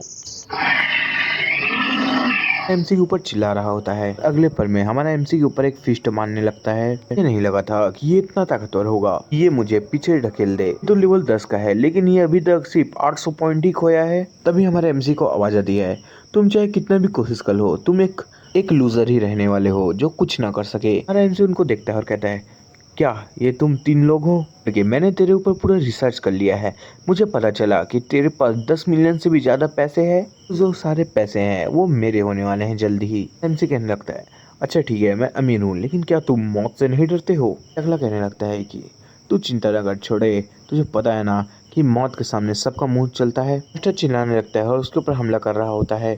S1: एमसी के ऊपर चिल्ला रहा होता है। अगले पल में हमारा एमसी के ऊपर एक फिस्ट मारने लगता है। मुझे नहीं लगा था कि ये इतना ताकतवर होगा। ये मुझे पीछे ढकेल दे। तो लेवल 10 का है, लेकिन ये अभी तक सिर्फ 800 पॉइंट ही खोया है। तभी हमारे एमसी को आवाज आती है, तुम चाहे कितना भी कोशिश कर लो, तुम एक लूजर ही रहने वाले हो जो कुछ ना कर सके। हमारा एमसी उनको देखता है और कहता है, क्या ये तुम 3 लोग हो? देखिए मैंने तेरे ऊपर पूरा रिसर्च कर लिया है। मुझे पता चला कि तेरे पास 10 मिलियन से भी ज्यादा पैसे हैं। जो सारे पैसे हैं वो मेरे होने वाले हैं जल्दी ही। एमसी कहने लगता है, अच्छा ठीक है मैं अमीर हूँ, लेकिन क्या तुम मौत से नहीं डरते हो? अगला कहने लगता है कि तू चिंता न कर छोड़े, तुझे पता है ना कि मौत के सामने सबका मुंह चलता है। मिस्टर चिल्लाने लगता है और उसके ऊपर हमला कर रहा होता है।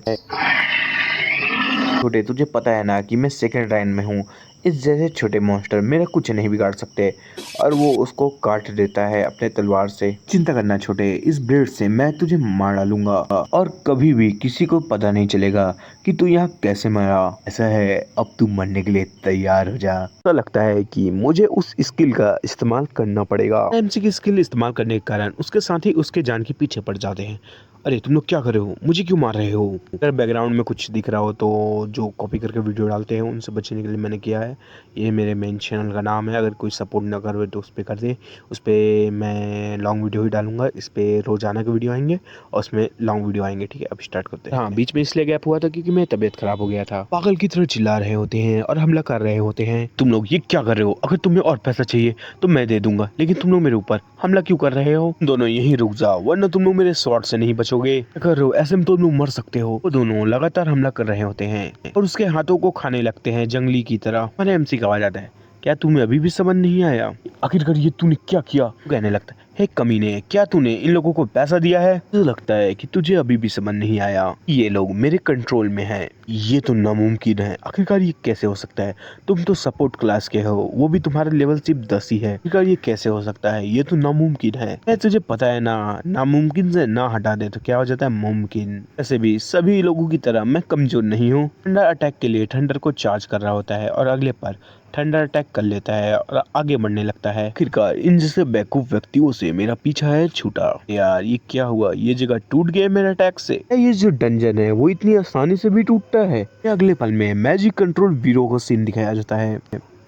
S1: छोटे तुझे पता है ना कि मैं सेकंड रैंक में हूँ। इस जैसे छोटे मॉन्स्टर मेरा कुछ नहीं बिगाड़ सकते। और वो उसको काट देता है अपने तलवार से। चिंता करना छोटे, इस ब्लेड से मैं तुझे मार डालूंगा और कभी भी किसी को पता नहीं चलेगा कि तू यहाँ कैसे मरा। ऐसा है अब तू मरने के लिए तैयार हो जा। तो लगता है कि मुझे उस स्किल का इस्तेमाल करना पड़ेगा। एमसी की स्किल इस्तेमाल करने के कारण उसके साथ ही उसके जान के पीछे पड़ जाते हैं। अरे तुम लोग क्या कर रहे हो? मुझे क्यों मार रहे हो? अगर बैकग्राउंड में कुछ दिख रहा हो तो जो कॉपी करके वीडियो डालते हैं उनसे बचने के लिए मैंने किया है। ये मेरे मेन चैनल का नाम है, अगर कोई सपोर्ट ना करे तो उस पर कर दे। उस पर मैं लॉन्ग वीडियो ही डालूंगा। इस पर रोजाना के वीडियो आएंगे और उसमें लॉन्ग वीडियो आएंगे। ठीक है अब स्टार्ट करते हैं। हाँ बीच में इसलिए गैप हुआ था क्योंकि मेरी तबीयत खराब हो गया था। पागल की तरह चिल्ला रहे होते हैं और हमला कर रहे होते हैं। तुम लोग ये क्या कर रहे हो? अगर तुम्हें और पैसा चाहिए तो मैं दे दूंगा, लेकिन तुम लोग मेरे ऊपर हमला क्यों कर रहे हो? दोनों यहीं रुक जाओ वरना तुम लोग मेरे स्वॉर्ड से नहीं बचोगे। अगर ऐसे में तुम लोग मर सकते हो। वो दोनों लगातार हमला कर रहे होते हैं और उसके हाथों को खाने लगते हैं जंगली की तरह। मैंने एमसी का आवाज आता है, क्या तुम्हें अभी भी समझ नहीं आया? आखिरकार ये तूने क्या किया? कहने लगता है, हे कमीने, क्या तूने इन लोगों को पैसा दिया है? मुझे लगता है कि तुझे अभी भी समझ नहीं आया। ये लोग मेरे कंट्रोल में हैं। ये तो नामुमकिन है। आखिरकार ये कैसे हो सकता है? तुम तो सपोर्ट क्लास के हो, वो भी तुम्हारा लेवल सिर्फ 10 ही है। आखिरकार ये कैसे हो सकता है? ये तो नामुमकिन है। तुझे पता है ना, नामुमकिन से ना हटा दे तो क्या हो जाता है मुमकिन। ऐसे भी सभी लोगों की तरह मैं कमजोर नहीं हूँ। थंडर अटैक के लिए थंडर को चार्ज कर रहा होता है और अगले पर थंडर अटैक कर लेता है और आगे बढ़ने लगता है। आखिरकार इन जैसे बेवकूफ व्यक्तियों से मेरा पीछा है छूटा। यार ये क्या हुआ? ये जगह टूट गया मेरे अटैक से। ये जो डंजन है वो इतनी आसानी से भी टूटता है? अगले पल में मैजिक कंट्रोल वीरो का सीन दिखाया जाता है।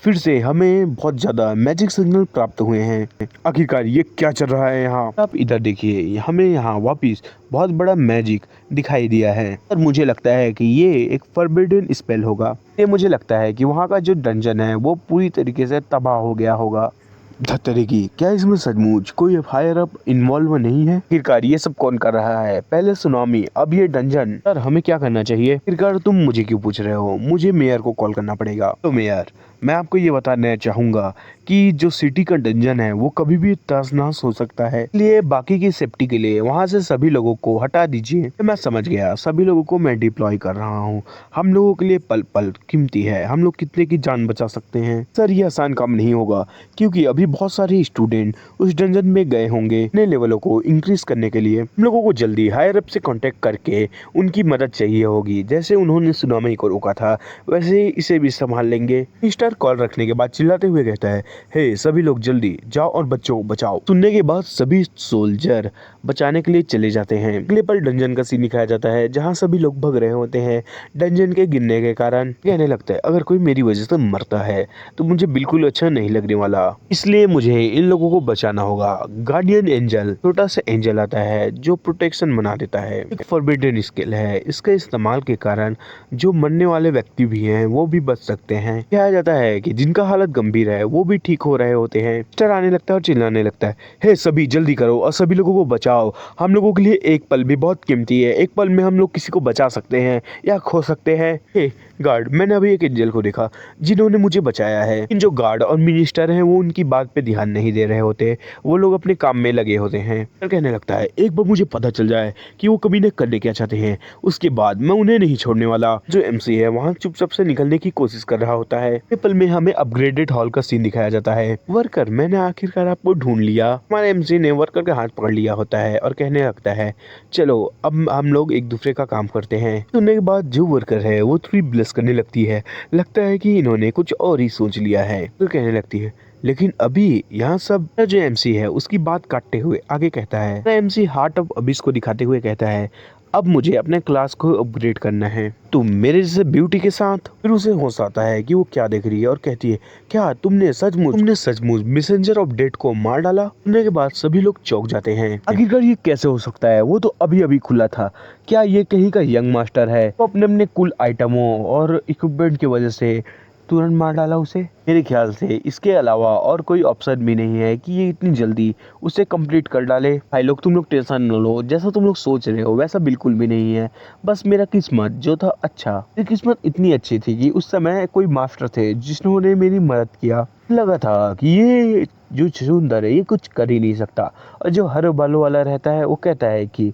S1: फिर से हमें बहुत ज्यादा मैजिक सिग्नल प्राप्त हुए हैं। आखिरकार ये क्या चल रहा है यहाँ? आप इधर देखिए, हमें यहाँ वापिस बहुत बड़ा मैजिक दिखाई दिया है और मुझे लगता है कि ये एक फॉरबिडन स्पेल होगा। ये मुझे लगता है कि वहाँ का जो डंजन है वो पूरी तरीके से तबाह हो गया होगा। धत्तरे की, क्या इसमें सचमुच कोई हायर अप इन्वॉल्व नहीं है? आखिरकार ये सब कौन कर रहा है? पहले सुनामी, अब ये डंजन। सर हमें क्या करना चाहिए? आखिरकार तुम मुझे क्यों पूछ रहे हो? मुझे मेयर को कॉल करना पड़ेगा। तो मेयर, मैं आपको ये बताना चाहूंगा कि जो सिटी का डंजन है वो कभी भी तहस-नहस हो सकता है, इसलिए बाकी की सेफ्टी के लिए वहाँ से सभी लोगों को हटा दीजिए। मैं समझ गया, सभी लोगों को मैं डिप्लॉय कर रहा हूँ। हम लोगों के लिए पल पल कीमती है, हम लोग कितने की जान बचा सकते हैं। सर ये आसान काम नहीं होगा क्योंकि अभी बहुत सारे स्टूडेंट उस डंजन में गए होंगे अपने लेवलों को इंक्रीज करने के लिए। हम लोगों को जल्दी हायर अप से कांटेक्ट करके उनकी मदद चाहिए होगी। जैसे उन्होंने सुनामी को रोका था वैसे इसे भी संभाल लेंगे। मिस्टर कॉल रखने के बाद चिल्लाते हुए कहता है, हे सभी लोग जल्दी जाओ और बच्चों को बचाओ। सुनने के बाद सभी सोल्जर बचाने के लिए चले जाते हैं। अगले पल डंजन का सीन दिखाया जाता है जहाँ सभी लोग भग रहे होते हैं डंजन के गिरने के कारण। कहने लगता है, अगर कोई मेरी वजह से मरता है तो मुझे बिल्कुल अच्छा नहीं लगने वाला, इसलिए मुझे इन लोगों को बचाना होगा। गार्डियन एंजल, छोटा सा एंजल आता है जो प्रोटेक्शन बना देता है। एक फॉरबिडन स्किल है, इसके इस्तेमाल के कारण जो मरने वाले व्यक्ति भी हैं वो भी बच सकते हैं। कहा जाता है कि जिनका हालत गंभीर है वो भी ठीक हो रहे होते हैं। मिस्टर आने लगता है और चिल्लाने लगता है, हे सभी जल्दी करो और सभी लोगों को बचाओ। हम लोगों के लिए एक पल भी बहुत कीमती है। एक पल में हम लोग किसी को बचा सकते हैं या खो सकते हैं। हे गार्ड, मैंने अभी एक एंजल को देखा जिन्होंने मुझे बचाया है। इन जो गार्ड और मिनिस्टर हैं वो उनकी बात पे ध्यान नहीं दे रहे होते, वो लोग अपने काम में लगे होते हैं। कहने लगता है, एक बार मुझे पता चल जाए कि वो कभी ने करने क्या चाहते हैं, उसके बाद मैं उन्हें नहीं छोड़ने वाला। जो एमसी है वहाँ चुपचाप से निकलने की कोशिश कर रहा होता है। पल में हमें अपग्रेडेड हॉल का सीन दिखाया जाता है। वर्कर, मैंने आखिरकार आपको ढूंढ लिया। हमारे एमसी ने वर्कर का हाथ पकड़ लिया होता है और कहने लगता है, चलो अब हम लोग एक दूसरे का काम करते हैं। सुनने के बाद जो वर्कर है वो थोड़ी ब्लश करने लगती है। लगता है कि इन्होंने कुछ और ही सोच लिया है। तो कहने लगती है, लेकिन अभी यहाँ सब। जो एमसी है उसकी बात काटते हुए आगे कहता है, एमसी हार्ट ऑफ अबिस को दिखाते हुए कहता है, अब मुझे अपने क्लास को अपग्रेड करना है, तुम मेरे जैसे ब्यूटी के साथ। फिर उसे होश आता है कि वो क्या देख रही है और कहती है, क्या तुमने सचमुच मैसेंजर ऑफ डेट को मार डाला। सुनने के बाद सभी लोग चौंक जाते हैं। आखिरकार ये कैसे हो सकता है, वो तो अभी अभी खुला था। क्या ये कहीं का यंग मास्टर है? वो अपने अपने कुल आइटमों और इक्विपमेंट की वजह से तुरंत मार डाला उसे। मेरे ख्याल से इसके अलावा और कोई ऑप्शन भी नहीं है कि ये इतनी जल्दी उसे कंप्लीट कर डाले। भाई लोग, तुम लोग टेंशन न लो, जैसा तुम लोग सोच रहे हो वैसा बिल्कुल भी नहीं है। बस मेरा किस्मत जो था अच्छा, मेरी किस्मत इतनी अच्छी थी कि उस समय कोई मास्टर थे जिन्होंने मेरी मदद किया। लगा था कि ये जो सुंदर है ये कुछ कर ही नहीं सकता। और जो हर बालों वाला रहता है वो कहता है कि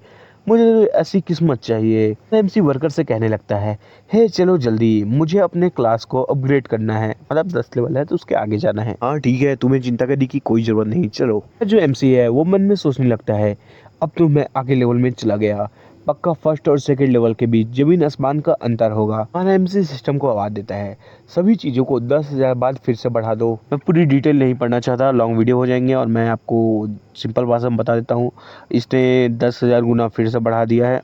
S1: मुझे ऐसी किस्मत चाहिए। एमसी वर्कर से कहने लगता है, हे चलो जल्दी, मुझे अपने क्लास को अपग्रेड करना है। मतलब 10 लेवल है तो उसके आगे जाना है। हाँ ठीक है, तुम्हें चिंता करने की कोई जरूरत नहीं, चलो। जो एमसी है वो मन में सोचने लगता है, अब तो मैं आगे लेवल में चला गया, पक्का फर्स्ट और सेकंड लेवल के बीच जमीन आसमान का अंतर होगा। हमारा एमसी सिस्टम को आवाज देता है, सभी चीज़ों को 10,000 बाद फिर से बढ़ा दो। मैं पूरी डिटेल नहीं पढ़ना चाहता, लॉन्ग वीडियो हो जाएंगे, और मैं आपको सिंपल भाषा में बता देता हूँ। इसने 10,000 गुना फिर से बढ़ा दिया है,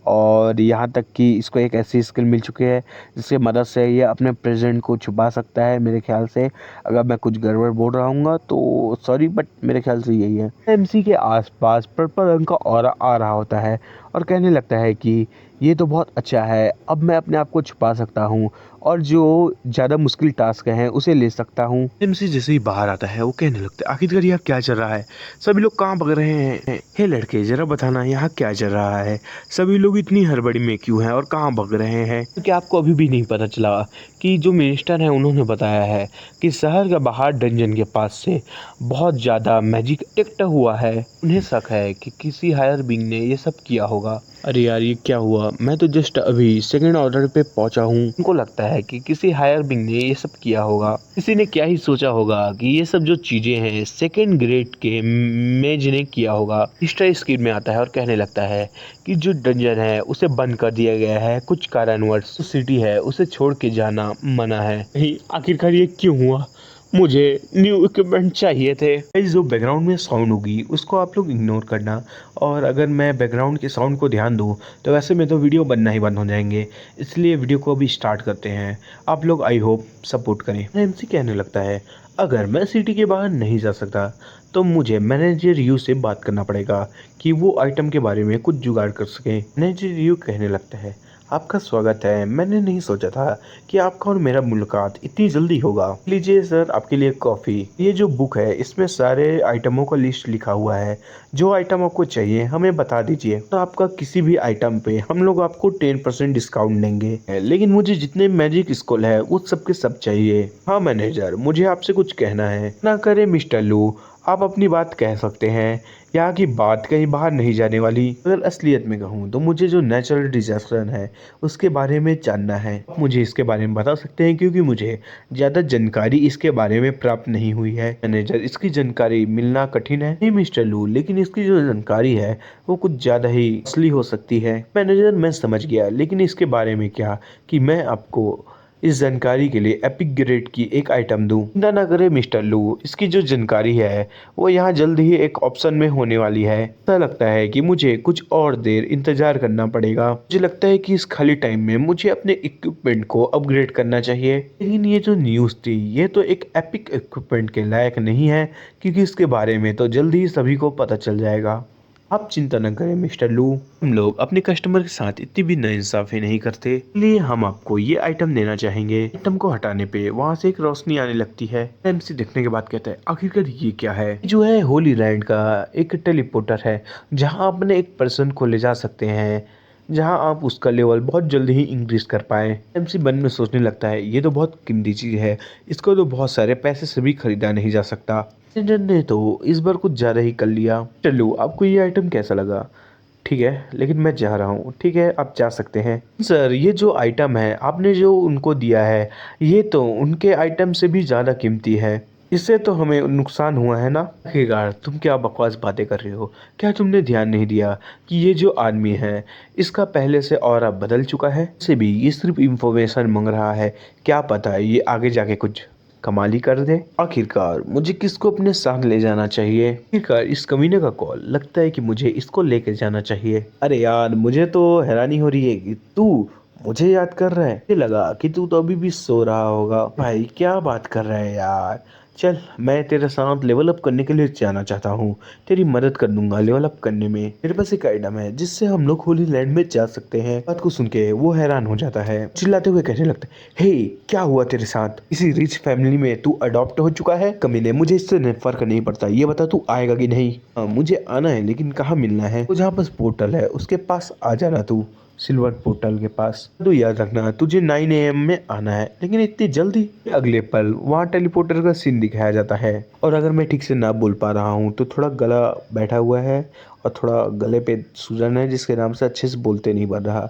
S1: और यहाँ तक कि इसको एक ऐसी स्किल मिल चुकी है जिसकी मदद से ये अपने प्रेजेंट को छुपा सकता है। मेरे ख्याल से अगर मैं कुछ गड़बड़ बोल रहा हूँ तो सॉरी, बट मेरे ख्याल से यही है। एमसी के आसपास पर्पल रंग का ऑरा आ रहा होता है और कहने लगता है कि ये तो बहुत अच्छा है, अब मैं अपने आप को छुपा सकता हूँ और जो ज़्यादा मुश्किल टास्क है उसे ले सकता हूँ। एमसी जैसे ही बाहर आता है वो कहने लगता है, आखिरकार यहाँ क्या चल रहा है, सभी लोग कहाँ भाग रहे हैं। हे लड़के, जरा बताना यहाँ क्या चल रहा है, सभी लोग इतनी हड़बड़ी में क्यों हैं और कहाँ भाग रहे हैं। क्योंकि आपको अभी भी नहीं पता चला कि जो मिनिस्टर हैं उन्होंने बताया है कि शहर के बाहर डंजन के पास से बहुत ज़्यादा मैजिक डिटेक्ट हुआ है। उन्हें शक है कि किसी हायर बीइंग ने ये सब किया होगा। अरे यार, ये क्या हुआ, मैं तो जस्ट अभी सेकंड ऑर्डर पे पहुंचा हूँ। उनको लगता है कि किसी हायर बीइंग ने ये सब किया होगा। किसी ने क्या ही सोचा होगा कि ये सब जो चीजें हैं सेकंड ग्रेड के में जिन्हें किया होगा। मिस्टर स्क्रीन में आता है और कहने लगता है कि जो डंजन है उसे बंद कर दिया गया है कुछ कारणवश। सिटी है उसे छोड़ के जाना मना है। आखिरकार ये क्यों हुआ, मुझे न्यू इक्विपमेंट चाहिए थे। जो बैकग्राउंड में साउंड होगी उसको आप लोग इग्नोर करना, और अगर मैं बैकग्राउंड के साउंड को ध्यान दूँ तो वैसे में तो वीडियो बनना ही बंद हो जाएंगे, इसलिए वीडियो को अभी स्टार्ट करते हैं। आप लोग आई होप सपोर्ट करें। एमसी कहने लगता है, अगर मैं सिटी के बाहर नहीं जा सकता तो मुझे मैनेजर यू से बात करना पड़ेगा कि वो आइटम के बारे में कुछ जुगाड़ कर सके। मैनेजर यू कहने लगता है, आपका स्वागत है, मैंने नहीं सोचा था कि आपका और मेरा मुलाकात इतनी जल्दी होगा। लीजिए सर, आपके लिए कॉफ़ी। ये जो बुक है इसमें सारे आइटमों का लिस्ट लिखा हुआ है, जो आइटम आपको चाहिए हमें बता दीजिए, तो आपका किसी भी आइटम पे हम लोग आपको 10% डिस्काउंट देंगे। लेकिन मुझे जितने मैजिक स्कूल है वो सब के सब चाहिए। हाँ मैनेजर, मुझे आपसे कुछ कहना है। ना करे मिस्टर लू, आप अपनी बात कह सकते हैं, यहाँ की बात कहीं बाहर नहीं जाने वाली। अगर असलियत में कहूँ तो मुझे जो नेचुरल डिजास्टर है उसके बारे में जानना है। आप मुझे इसके बारे में बता सकते हैं, क्योंकि मुझे ज़्यादा जानकारी इसके बारे में प्राप्त नहीं हुई है। मैनेजर, इसकी जानकारी मिलना कठिन है। नहीं मिस्टर लू, लेकिन इसकी जो जानकारी है वो कुछ ज़्यादा ही असली हो सकती है। मैनेजर, मैं समझ गया, लेकिन इसके बारे में क्या कि मैं आपको इस जानकारी के लिए एपिक ग्रेड की एक आइटम दूं। चिंता ना करें मिस्टर लू, इसकी जो जानकारी है वो यहाँ जल्द ही एक ऑप्शन में होने वाली है। ऐसा लगता है कि मुझे कुछ और देर इंतजार करना पड़ेगा। मुझे लगता है कि इस खाली टाइम में मुझे अपने इक्विपमेंट को अपग्रेड करना चाहिए। लेकिन ये जो न्यूज़ थी ये तो एक एपिक इक्विपमेंट के लायक नहीं है, क्योंकि इसके बारे में तो जल्द ही सभी को पता चल जाएगा। आप चिंता न करें मिस्टर लू, हम लोग अपने कस्टमर के साथ इतनी भी नाइंसाफी नहीं करते, इसलिए हम आपको ये आइटम देना चाहेंगे। आइटम को हटाने पे वहाँ से एक रोशनी आने लगती है। एमसी देखने के बाद कहता है आखिरकार ये क्या है। जो है होली लैंड का एक टेलीपोर्टर है, जहाँ अपने एक पर्सन को ले जा सकते हैं, जहाँ आप उसका लेवल बहुत जल्दी ही इंक्रीज कर पाए। एमसी मन में सोचने लगता है ये तो बहुत कीमती चीज है, इसको तो बहुत सारे पैसे से भी खरीदा नहीं जा सकता। मैनेजर ने तो इस बार कुछ ज़्यादा ही कर लिया। चलो आपको ये आइटम कैसा लगा? ठीक है, लेकिन मैं जा रहा हूँ। ठीक है, आप जा सकते हैं। सर ये जो आइटम है आपने जो उनको दिया है, ये तो उनके आइटम से भी ज़्यादा कीमती है, इससे तो हमें नुकसान हुआ है ना। आखिरकार तुम क्या बकवास बातें कर रहे हो? क्या तुमने ध्यान नहीं दिया कि ये जो आदमी है इसका पहले से ऑरा बदल चुका है? से भी ये सिर्फ इंफॉर्मेशन मांग रहा है, क्या पता ये आगे जाके कुछ कमाल ही कर दे। आखिरकार मुझे किसको अपने साथ ले जाना चाहिए? आखिरकार इस कमीने का कॉल, लगता है कि मुझे इसको लेकर जाना चाहिए। अरे यार मुझे तो हैरानी हो रही है कि तू मुझे याद कर रहा है। मुझे लगा कि तू तो अभी भी सो रहा होगा। भाई क्या बात कर रहा है यार, चल मैं तेरे साथ लेवल अप करने के लिए जाना चाहता हूँ, तेरी मदद कर दूंगा लेवल अप करने में। मेरे पास एक आइटम है जिससे हम लोग होली लैंड में जा सकते हैं। बात को सुन के वो हैरान हो जाता है, चिल्लाते हुए कहने लगता है, हे क्या हुआ तेरे साथ? किसी रिच फैमिली में तू अडॉप्ट हो चुका है? कमीने मुझे इससे फर्क नहीं पड़ता, ये बता तू आएगा कि नहीं? हाँ मुझे आना है, लेकिन कहाँ मिलना है? तो जहाँ पास पोर्टल है उसके पास आ जाना तू, सिल्वर पोर्टल के पास। तो याद रखना तुझे 9 AM में आना है, लेकिन इतनी जल्दी? अगले पल वहाँ टेलीपोर्टर का सीन दिखाया जाता है, और अगर मैं ठीक से ना बोल पा रहा हूँ तो थोड़ा गला बैठा हुआ है और थोड़ा गले पे सूजन है, जिसके नाम से अच्छे से बोलते नहीं बन रहा।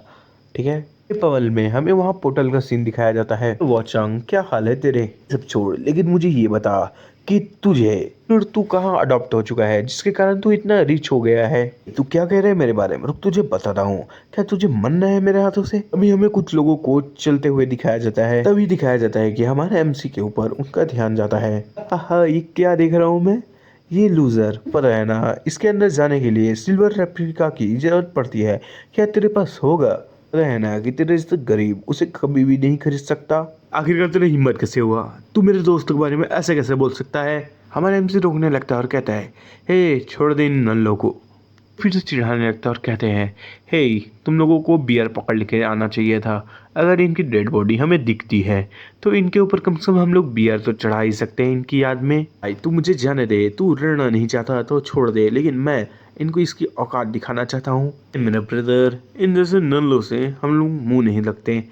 S1: ठीक है, पवल में हमें वहाँ पोर्टल का सीन दिखाया जाता है। तो वॉचंग क्या हाल है तेरे? सब छोड़, लेकिन मुझे ये बता कि तू कहाँ अडॉप्ट हो चुका है जिसके कारण तू इतना रिच हो गया है? तू क्या कह रहा है मेरे बारे में? रुक तुझे बताता हूँ। क्या तुझे मरना है मेरे हाथों से? अभी हमें कुछ लोगों को चलते हुए दिखाया जाता है, तभी दिखाया जाता है कि हमारे एमसी के ऊपर उनका ध्यान जाता है। आहा ये क्या देख रहा हूँ मैं? ये लूजर पता है ना, इसके अंदर जाने के लिए सिल्वर रेप्लिका की जरूरत पड़ती है। क्या तेरे पास होगा? पता है ना कि तेरे जैसे गरीब उसे कभी भी नहीं खरीद सकता। आखिरकार तेरी हिम्मत कैसे हुआ? तू मेरे दोस्त के बारे में ऐसे कैसे बोल सकता है? हमारा एमसी रोकने लगता है और कहता है, हे छोड़ दे इन नल्लों को। फिर से चिढ़ाने लगता है और कहते हैं, हे तुम लोगों को बियर पकड़ के आना चाहिए था। अगर इनकी डेड बॉडी हमें दिखती है तो इनके ऊपर कम से कम हम लोग बियर तो चढ़ा ही सकते हैं इनकी याद में। भाई तू मुझे जाने दे, तू लड़ना नहीं चाहता तो छोड़ दे, लेकिन मैं इनको इसकी औकात दिखाना चाहता हूँ। मेरा ब्रदर, इन जैसे नल्लों से हम लोग मुंह नहीं लगते।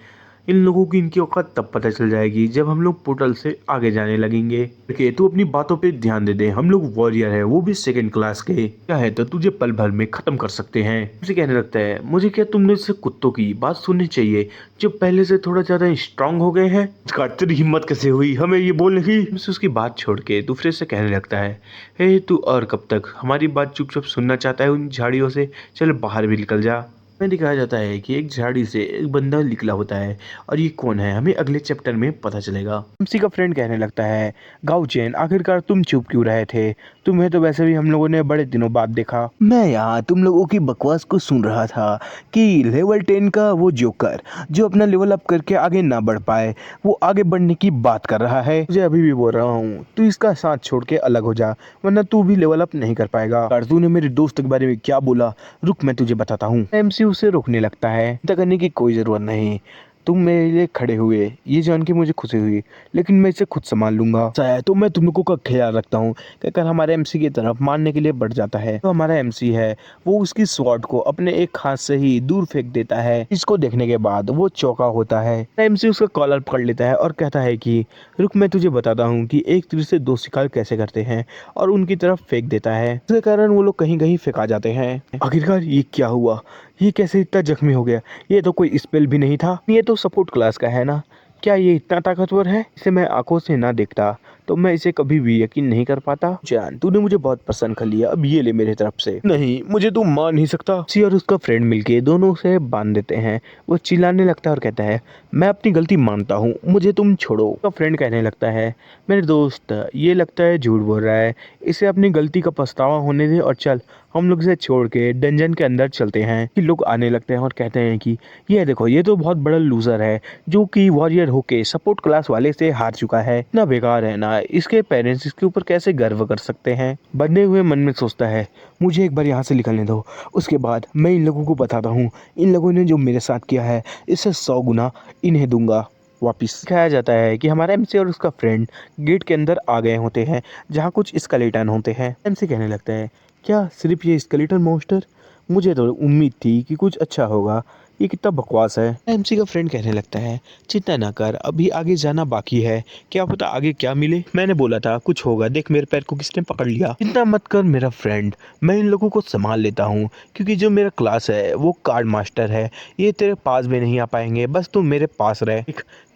S1: इन लोगों की इनकी औकात तब पता चल जाएगी जब हम लोग पोर्टल से आगे जाने लगेंगे। कि तू अपनी बातों पे ध्यान दे दे, हम लोग वॉरियर है, वो भी सेकंड क्लास के। क्या है तो तुझे पल भर में खत्म कर सकते हैं। मुझे कहने लगता है, मुझे क्या तुमने से कुत्तों की बात सुननी चाहिए जो पहले से थोड़ा ज्यादा स्ट्रांग हो गए हैं? तेरी हिम्मत कैसे हुई हमें ये बोलने की? मुझसे उसकी बात छोड़ के दूसरे से कहने लगता है, हे तू और कब तक हमारी बात चुपचाप सुनना चाहता है उन झाड़ियों से? चल बाहर भी निकल जा। में दिखाया जाता है कि एक झाड़ी से एक बंदा निकला होता है, और ये कौन है हमें अगले चैप्टर में पता चलेगा। एमसी का फ्रेंड कहने लगता है, गाउचेन आखिरकार तुम चुप क्यों रहे थे? तुम्हें तो वैसे भी हम लोगों ने बड़े दिनों बाद देखा। मैं यहाँ तुम लोगों की बकवास को सुन रहा था कि लेवल 10 का वो जोकर जो अपना लेवल अप करके आगे ना बढ़ पाए, वो आगे बढ़ने की बात कर रहा है। मुझे अभी भी बोल रहा हूँ तू इसका साथ छोड़ के अलग हो जा, वरना तू भी लेवल अप नहीं कर पाएगा। तूने मेरे दोस्त के बारे में क्या बोला? रुक मैं तुझे बताता हूँ। एमसी उसे रोकने लगता है, चिंता करने की कोई जरूरत नहीं, तुम मेरे लिए खड़े हुए ये जान के मुझे खुशी हुई, लेकिन मैं इसे खुद संभाल लूंगा। तो मैं तुम लोगों का ख्याल रखता हूँ। कहकर हमारे एमसी की तरफ मारने के लिए बढ़ जाता है। तो हमारा एमसी है वो उसकी स्वॉर्ड को अपने एक हाथ से ही दूर फेंक देता है। इसको देखने के बाद वो चौंका होता है। एमसी उसका कॉलर पकड़ लेता है और कहता है कि रुक मैं तुझे बताता हूँ कि एक तीर से दो शिकार कैसे करते हैं, और उनकी तरफ फेंक देता है। इसके कारण वो लोग कहीं कहीं फेंका जाते हैं। आखिरकार ये क्या हुआ? ये कैसे इतना जख्मी हो गया? ये तो कोई स्पेल भी नहीं था, ये तो सपोर्ट क्लास का है ना। क्या ये इतना ताकतवर है? इसे मैं आंखों से ना देखता तो मैं इसे कभी भी यकीन नहीं कर पाता। जान तूने मुझे बहुत पसंद कर लिया, अब ये ले मेरे तरफ से। नहीं मुझे तू मान नहीं सकता। सी और उसका फ्रेंड मिलके दोनों से बांध देते हैं। वो चिल्लाने लगता है और कहता है, मैं अपनी गलती मानता हूँ, मुझे तुम छोड़ो। उसका फ्रेंड कहने लगता है, मेरे दोस्त ये लगता है झूठ बोल रहा है, इसे अपनी गलती का पछतावा होने दे और चल हम लोग इसे छोड़ के डंजन के अंदर चलते हैं। कि लोग आने लगते हैं और कहते हैं कि ये देखो, ये तो बहुत बड़ा लूजर है जो कि वॉरियर होके सपोर्ट क्लास वाले से हार चुका है। ना बेकार है ना, इसके पेरेंट्स इसके ऊपर कैसे गर्व कर सकते हैं। बंधे हुए मन में सोचता है, मुझे एक बार यहाँ से निकलने दो, उसके बाद मैं इन लोगों को बताता हूँ। इन लोगों ने जो मेरे साथ किया है इससे 100 गुना इन्हें दूंगा वापिस। दिखाया जाता है कि हमारा एमसी और उसका फ्रेंड गेट के अंदर आ गए होते हैं जहाँ कुछ स्केलेटन होते हैं। एमसी कहने लगता है, क्या सिर्फ ये स्केलेटन मॉन्स्टर? मुझे तो उम्मीद थी कि कुछ अच्छा होगा, ये कितना बकवास है। एमसी का फ्रेंड कहने लगता है, चिंता ना कर, अभी आगे जाना बाकी है, क्या पता आगे क्या मिले। मैंने बोला था कुछ होगा, देख मेरे पैर को किसने पकड़ लिया। चिंता मत कर मेरा फ्रेंड, मैं इन लोगों को संभाल लेता हूँ, क्योंकि जो मेरा क्लास है वो कार्ड मास्टर है, ये तेरे पास भी नहीं आ पाएंगे, बस तू मेरे पास रहे।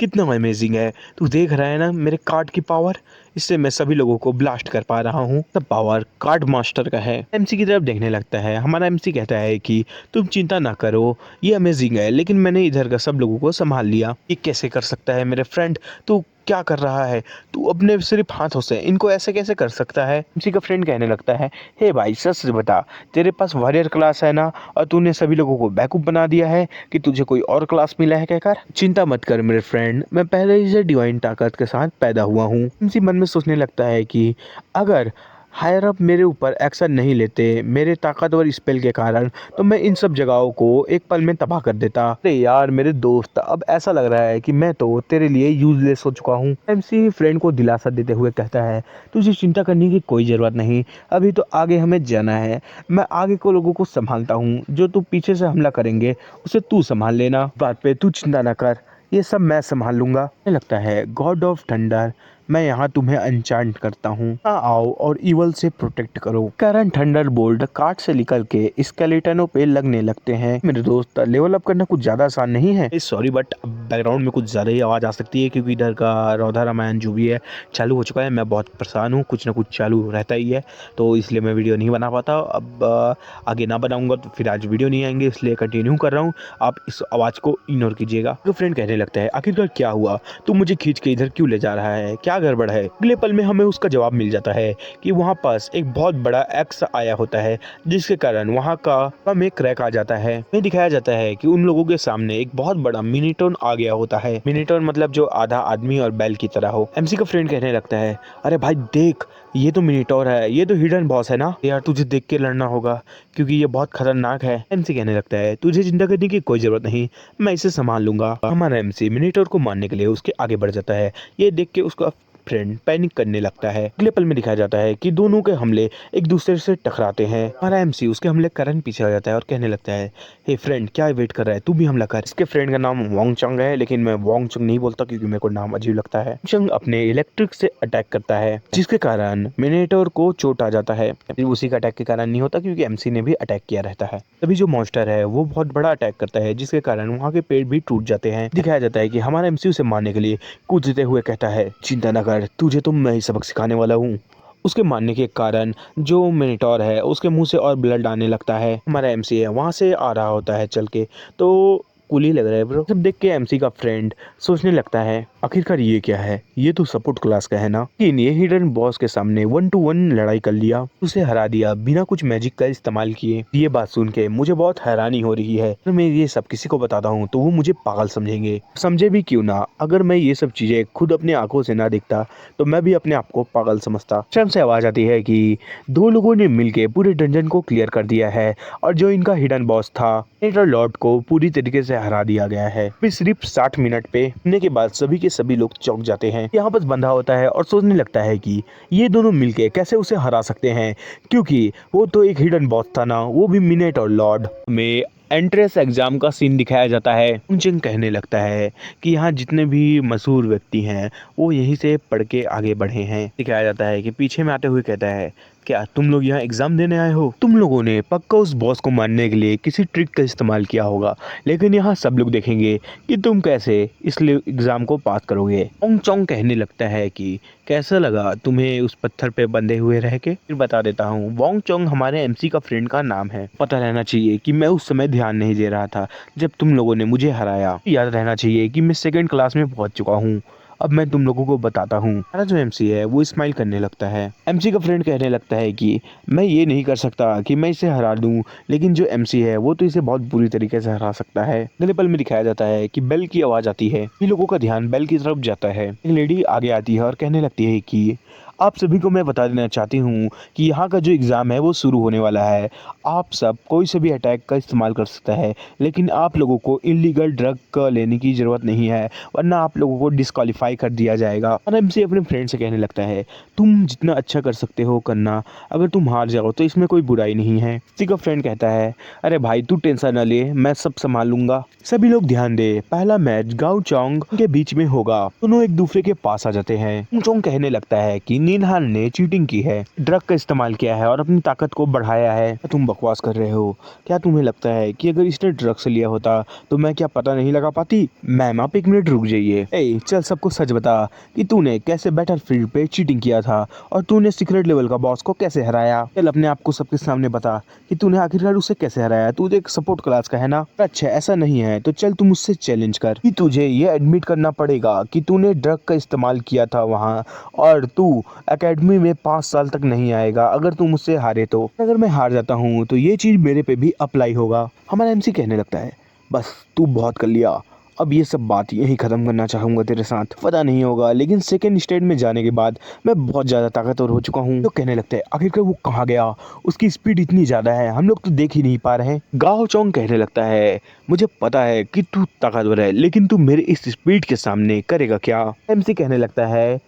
S1: कितना अमेजिंग है, तू देख रहा है ना मेरे कार्ड की पावर, इससे मैं सभी लोगों को ब्लास्ट कर पा रहा हूँ। तब पावर कार्ड मास्टर का है। एमसी की तरफ देखने लगता है। हमारा एमसी कहता है कि तुम चिंता ना करो, ये अमेजिंग है, लेकिन मैंने इधर का सब लोगों को संभाल लिया। ये कैसे कर सकता है मेरे फ्रेंड? तू क्या कर रहा है? तू अपने सिर्फ हाथों से इनको ऐसे कैसे कर सकता है? एमसी का फ्रेंड कहने लगता है, हे भाई सच से बता, तेरे पास वॉरियर क्लास है ना, और तूने सभी लोगों को बैकअप बना दिया है कि तुझे कोई और क्लास मिला है कहकर? चिंता मत कर मेरे फ्रेंड, मैं पहले ही से डिवाइन ताकत के साथ पैदा हुआ हूँ। एमसी मन में सोचने लगता है कि अगर हायर अप मेरे ऊपर एक्शन नहीं लेते मेरे ताकतवर स्पेल के कारण, तो मैं इन सब जगहों को एक पल में तबाह कर देता। अरे यार मेरे दोस्त, अब ऐसा लग रहा है कि मैं तो तेरे लिए यूजलेस हो चुका हूँ। एमसी फ्रेंड को दिलासा देते हुए कहता है, तुझे चिंता करने की कोई ज़रूरत नहीं, अभी तो आगे हमें जाना है। मैं आगे को लोगों को संभालता हूँ, जो तू पीछे से हमला करेंगे उसे तू संभाल लेना। बात पे तू चिंता ना कर, ये सब मैं संभाल लूंगा। मुझे लगता है गॉड ऑफ थंडर, मैं यहाँ तुम्हें अनचांट करता हूँ, आओ और इवल से प्रोटेक्ट करो। कारण थंडर बोल्ट कार्ड से निकल के स्केलेटनों पे लगने लगते हैं। मेरे दोस्त, लेवल अप करना कुछ ज्यादा आसान नहीं है। सॉरी बट बैकग्राउंड में कुछ ज्यादा ही आवाज आ सकती है, क्योंकि इधर का रौधा रामायण जो भी है चालू हो चुका है। मैं बहुत परेशान हूँ, कुछ ना कुछ चालू रहता ही है, तो इसलिए मैं वीडियो नहीं बना पाता। अब आगे ना बनाऊंगा तो फिर आज वीडियो नहीं आएंगे, इसलिए कंटिन्यू कर रहा हूँ। आप इस आवाज को इग्नोर कीजिएगा। तो फ्रेंड कहने लगता है, आखिरकार क्या हुआ, तू मुझे खींच के इधर क्यों ले जा रहा है, क्या गड़बड़ है? अगले पल में हमें उसका जवाब मिल जाता है कि वहाँ पास एक बहुत बड़ा एक्स आया होता है, जिसके कारण वहाँ का में क्रैक आ जाता है। हमें दिखाया जाता है कि उन लोगों के सामने एक बहुत बड़ा मिनीटोन आ गया होता है। मिनीटोन मतलब जो आधा आदमी और बैल की तरह हो। एमसी का फ्रेंड कहने लगता है, अरे भाई देख, ये तो मिनीटोर है, ये तो हिडन बॉस है ना यार, तुझे देख के लड़ना होगा क्योंकि ये बहुत खतरनाक है। एमसी कहने लगता है, तुझे चिंता करने की कोई जरूरत नहीं, मैं इसे संभाल लूंगा। हमारा एमसी मिनीटोर को मारने के लिए उसके आगे बढ़ जाता है। ये देख के उसका फ्रेंड पैनिक करने लगता है। अगले पल में दिखाया जाता है कि दोनों के हमले एक दूसरे से टकराते हैं। हमारा एमसी उसके हमले कारण पीछे आ जाता है और कहने लगता है, हे फ्रेंड क्या वेट कर रहा है, तू भी हमला कर। इसके फ्रेंड का नाम वोंग चंग है, लेकिन मैं वोंग चंग नहीं बोलता क्योंकि मेरे को नाम अजीब लगता है। चंग अपने इलेक्ट्रिक से अटैक करता है, जिसके कारण मिनेटोर को चोट आ जाता है। उसी का अटैक के कारण नहीं होता, क्योंकि एमसी ने भी अटैक किया रहता है। तभी जो मॉन्स्टर है वो बहुत बड़ा अटैक करता है, जिसके कारण वहाँ के पेड़ भी टूट जाते हैं। दिखाया जाता है कि हमारा एमसी उसे मारने के लिए कूदते हुए कहता है, चिंता न कर, तुझे तो मैं ही सबक सिखाने वाला हूँ। उसके मारने के कारण जो मिनिटोर है उसके मुंह से और ब्लड आने लगता है। हमारा एमसी है वहां से आ रहा होता है चल के, तो कूल ही लग रहा है ब्रो। सब देख के एमसी का फ्रेंड सोचने लगता है, आखिरकार ये क्या है, ये तो सपोर्ट क्लास का है ना। लेकिन ये हिडन बॉस के सामने 1-to-1 लड़ाई कर लिया, उसे हरा दिया बिना कुछ मैजिक का इस्तेमाल किए। ये बात सुन के मुझे बहुत हैरानी हो रही है। अगर मैं ये सब किसी को बताता हूँ तो वो मुझे पागल समझेंगे। समझे भी क्यों ना, अगर मैं ये सब चीजें खुद अपनी आंखों से ना देखता तो मैं भी अपने आप को पागल समझता। शर्म से आवाज आती है कि दो लोगों ने मिलकर पूरे डंजन को क्लियर कर दिया है, और जो इनका हिडन बॉस था नेटर लॉर्ड को पूरी तरीके से हरा दिया गया है। फिर सिर्फ 60 मिनट पे होने के बाद सभी के सभी लोग चौंक जाते हैं। यहाँ बस बंधा होता है और सोचने लगता है कि ये दोनों मिलके कैसे उसे हरा सकते हैं, क्योंकि वो तो एक हिडन बॉस था ना, वो भी मिनेटोर लॉर्ड। में एंट्रेंस एग्जाम का सीन दिखाया जाता है। जिंग कहने लगता है कि यहाँ जितने भी मशहूर व्यक्ति हैं वो यहीं से पढ़ के आगे बढ़े हैं। दिखाया जाता है कि पीछे में आते हुए कहता है, क्या तुम लोग यहाँ एग्जाम देने आए हो? तुम लोगों ने पक्का उस बॉस को मारने के लिए किसी ट्रिक का इस्तेमाल किया होगा, लेकिन यहाँ सब लोग देखेंगे कि तुम कैसे इस एग्जाम को पास करोगे। ओंग चोंग कहने लगता है कि कैसा लगा तुम्हें उस पत्थर पे बंधे हुए रह के? फिर बता देता हूँ, वोंग चोंग हमारे एमसी का फ्रेंड का नाम है। पता रहना चाहिए कि मैं उस समय ध्यान नहीं दे रहा था जब तुम लोगों ने मुझे हराया। याद रहना चाहिए कि मैं सेकंड क्लास में पहुंच चुका हूँ, अब मैं तुम लोगों को बताता हूँ। हमारा जो एमसी है वो स्माइल करने लगता है। एमसी का फ्रेंड कहने लगता है कि मैं ये नहीं कर सकता कि मैं इसे हरा दूं, लेकिन जो एमसी है वो तो इसे बहुत बुरी तरीके से हरा सकता है। अगले पल में दिखाया जाता है कि बेल की आवाज आती है। इन लोगों का ध्यान बेल की तरफ जाता है। एक लेडी आगे आती है और कहने लगती है कि आप सभी को मैं बता देना चाहती हूँ कि यहाँ का जो एग्ज़ाम है वो शुरू होने वाला है। आप सब कोई से भी अटैक का इस्तेमाल कर सकता है, लेकिन आप लोगों को इलीगल ड्रग का लेने की ज़रूरत नहीं है, वरना आप लोगों को डिस्क्वालीफाई कर दिया जाएगा। और एमसी अपने फ्रेंड से कहने लगता है, तुम जितना अच्छा कर सकते हो करना, अगर तुम हार जाओ तो इसमें कोई बुराई नहीं है। किसी का फ्रेंड कहता है, अरे भाई तू टेंशन न ले, मैं सब संभाल लूंगा। सभी लोग ध्यान दे, पहला मैच गाओ चोंग के बीच में होगा। दोनों एक दूसरे के पास आ जाते हैं। चोंग कहने लगता है कि निनहान ने चीटिंग की है, ड्रग का इस्तेमाल किया है और अपनी ताकत को बढ़ाया है। तुम बकवास कर रहे हो। क्या तुम्हें लगता है कि अगर इसने ड्रग्स लिया होता तो मैं क्या पता नहीं लगा पाती? मैम आप 1 मिनट रुक जाइए। ए चल सबको सच बता कि तूने कैसे बैटलफील्ड पे चीटिंग किया था और तूने सीक्रेट लेवल का बॉस को कैसे हराया। चल अपने आप को सबके सामने बता कि तूने आखिरकार उसे कैसे हराया। तू एक सपोर्ट क्लास का है ना? अच्छा ऐसा नहीं है तो चल तू मुझसे चैलेंज कर कि तुझे ये एडमिट करना पड़ेगा कि तूने ड्रग का इस्तेमाल किया था वहाँ, और तू एकेडमी में 5 साल तक नहीं आएगा अगर तू मुझसे हारे तो। अगर मैं हार जाता हूँ तो ये चीज़ मेरे पे भी अप्लाई होगा। हमारा एमसी कहने लगता है, बस तू बहुत कर लिया, अब ये सब बात यहीं ख़त्म करना चाहूँगा तेरे साथ। पता नहीं होगा लेकिन सेकंड स्टेज में जाने के बाद मैं बहुत ज़्यादा ताकतवर हो चुका हूँ। तो कहने लगते हैं आखिरकार वो कहाँ गया, उसकी स्पीड इतनी ज़्यादा है हम लोग तो देख ही नहीं पा रहे हैं। गाओ चोंग कहने लगता है, मुझे पता है कि तू ताकतवर है, लेकिन तू मेरे इस स्पीड के सामने करेगा क्या? एमसी कहने लगता है,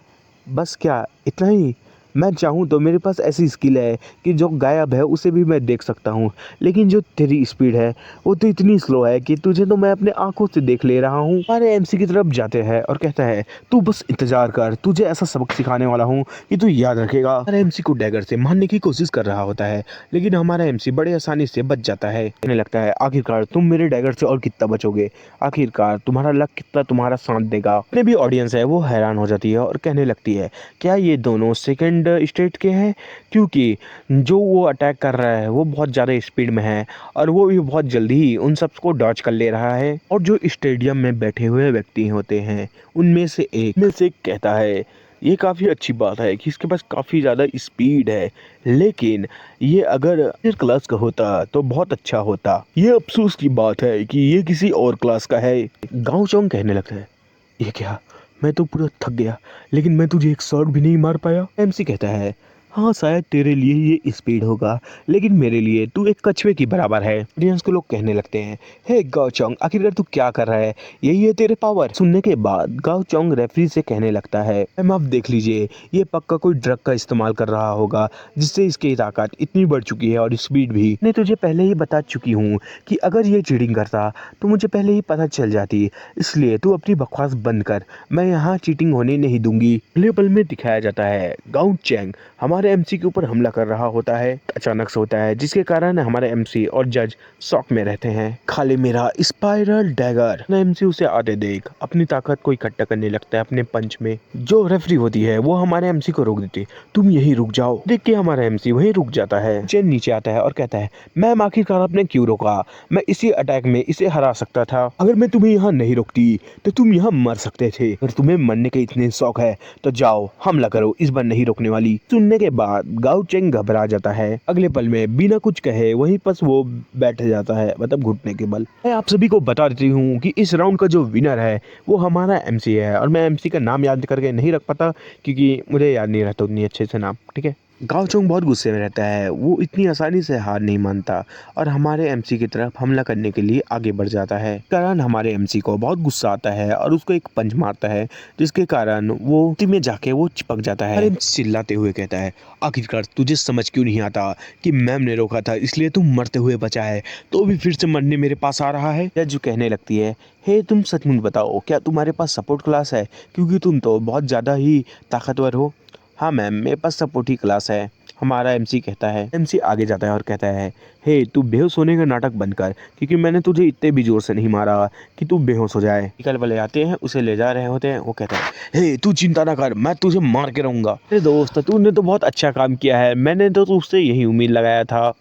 S1: बस क्या इतना ही? मैं चाहूँ तो मेरे पास ऐसी स्किल है कि जो गायब है उसे भी मैं देख सकता हूँ, लेकिन जो तेरी स्पीड है वो तो इतनी स्लो है कि तुझे तो मैं अपने आंखों से देख ले रहा हूँ। हमारे एमसी की तरफ जाते हैं और कहता है, तू बस इंतजार कर, तुझे ऐसा सबक सिखाने वाला हूँ कि तू याद रखेगा। हमारे एमसी को डैगर से मारने की कोशिश कर रहा होता है, लेकिन हमारा एमसी बड़े आसानी से बच जाता है। कहने लगता है, आखिरकार तुम मेरे डैगर से और कितना बचोगे, आखिरकार तुम्हारा लक कितना तुम्हारा साथ देगा। अपने भी ऑडियंस है वो हैरान हो जाती है और कहने लगती है, क्या ये दोनों सेकंड स्टेट के हैं? क्योंकि जो वो अटैक कर रहा है वो बहुत ज़्यादा स्पीड में है और वो भी बहुत जल्दी ही उन सबको डॉज कर ले रहा है। और जो स्टेडियम में बैठे हुए व्यक्ति होते हैं उनमें से एक कहता है, ये काफ़ी अच्छी बात है कि इसके पास काफ़ी ज़्यादा स्पीड है, लेकिन ये अगर क्लास का होता तो बहुत अच्छा होता। ये अफसोस की बात है कि ये किसी और क्लास का है। गांव चौंग कहने लगता है, ये क्या, मैं तो पूरा थक गया, लेकिन मैं तुझे एक शॉट भी नहीं मार पाया। एमसी कहता है, हाँ शायद तेरे लिए ये स्पीड होगा, लेकिन मेरे लिए तू एक कछुए की बराबर है। ऑडियंस के लोग कहने लगते हैं, हे गाओ चोंग आखिरकार तू क्या कर रहा है, यही है तेरे पावर। सुनने के बाद गाओ चोंग रेफरी से कहने लगता है, मैम आप देख लीजिए, ये पक्का कोई ड्रग का इस्तेमाल कर रहा होगा जिससे इसकी ताकत इतनी बढ़ चुकी है और स्पीड भी। मैं तुझे पहले ही बता चुकी हूँ कि अगर ये चीटिंग करता तो मुझे पहले ही पता चल जाती, इसलिए तू अपनी बकवास बंद कर, मैं यहाँ चीटिंग होने नहीं दूंगी। अगले पल में दिखाया जाता है गाओ चैंग हमारे एमसी के ऊपर हमला कर रहा होता है। अचानक से होता है जिसके कारण हमारे एमसी और जज शॉक में रहते हैं। खाली मेरा स्पाइरल डैगर। एमसी उसे आते देख अपनी ताकत को इकट्ठा करने लगता है अपने पंच में। जो रेफरी होती है वो हमारे एमसी को रोक देती, तुम यहीं रुक जाओ। देख के हमारा एमसी वहीं रुक जाता है। चैन नीचे आता है और कहता है, मैम आखिरकार आपने क्यों रोका, मैं इसी अटैक में इसे हरा सकता था। अगर मैं तुम्हें यहाँ नहीं रोकती तो तुम यहाँ मर सकते थे। अगर तुम्हें मरने के इतने शौक है तो जाओ हमला करो, इस बार नहीं रोकने वाली। सुनने के बाद गाओ चेंग घबरा जाता है। अगले पल में बिना कुछ कहे वहीं पर वो बैठ जाता है, मतलब घुटने के बल। मैं आप सभी को बता देती हूँ कि इस राउंड का जो विनर है वो हमारा एमसी है, और मैं एमसी का नाम याद करके नहीं रख पाता क्योंकि मुझे याद नहीं रहता उतनी अच्छे से नाम, ठीक है। गाओ चोंग बहुत गुस्से में रहता है, वो इतनी आसानी से हार नहीं मानता और हमारे एमसी की तरफ हमला करने के लिए आगे बढ़ जाता है। कारण हमारे एमसी को बहुत गुस्सा आता है और उसको एक पंच मारता है, जिसके कारण वो टीम में जाके वो चिपक जाता है। चिल्लाते हुए कहता है, आखिरकार तुझे समझ क्यों नहीं आता कि मैम ने रोका था इसलिए तुम मरते हुए बचा है, तो भी फिर से मरने मेरे पास आ रहा है। जज कहने लगती है, हे तुम सचमुच बताओ क्या तुम्हारे पास सपोर्ट क्लास है, क्योंकि तुम तो बहुत ज़्यादा ही ताकतवर हो। हाँ मैम मेरे पास सपोर्ट ही क्लास है, हमारा एमसी कहता है। एमसी आगे जाता है और कहता है, हे तू बेहोश होने का नाटक बंद कर, क्योंकि मैंने तुझे इतने भी जोर से नहीं मारा कि तू बेहोश हो जाए। निकल वाले आते हैं, उसे ले जा रहे होते हैं। वो कहता है, हे तू चिंता ना कर, मैं तुझे मार के रहूंगा। अरे दोस्त तूने तो बहुत अच्छा काम किया है, मैंने तो तुझसे यही उम्मीद लगाया था।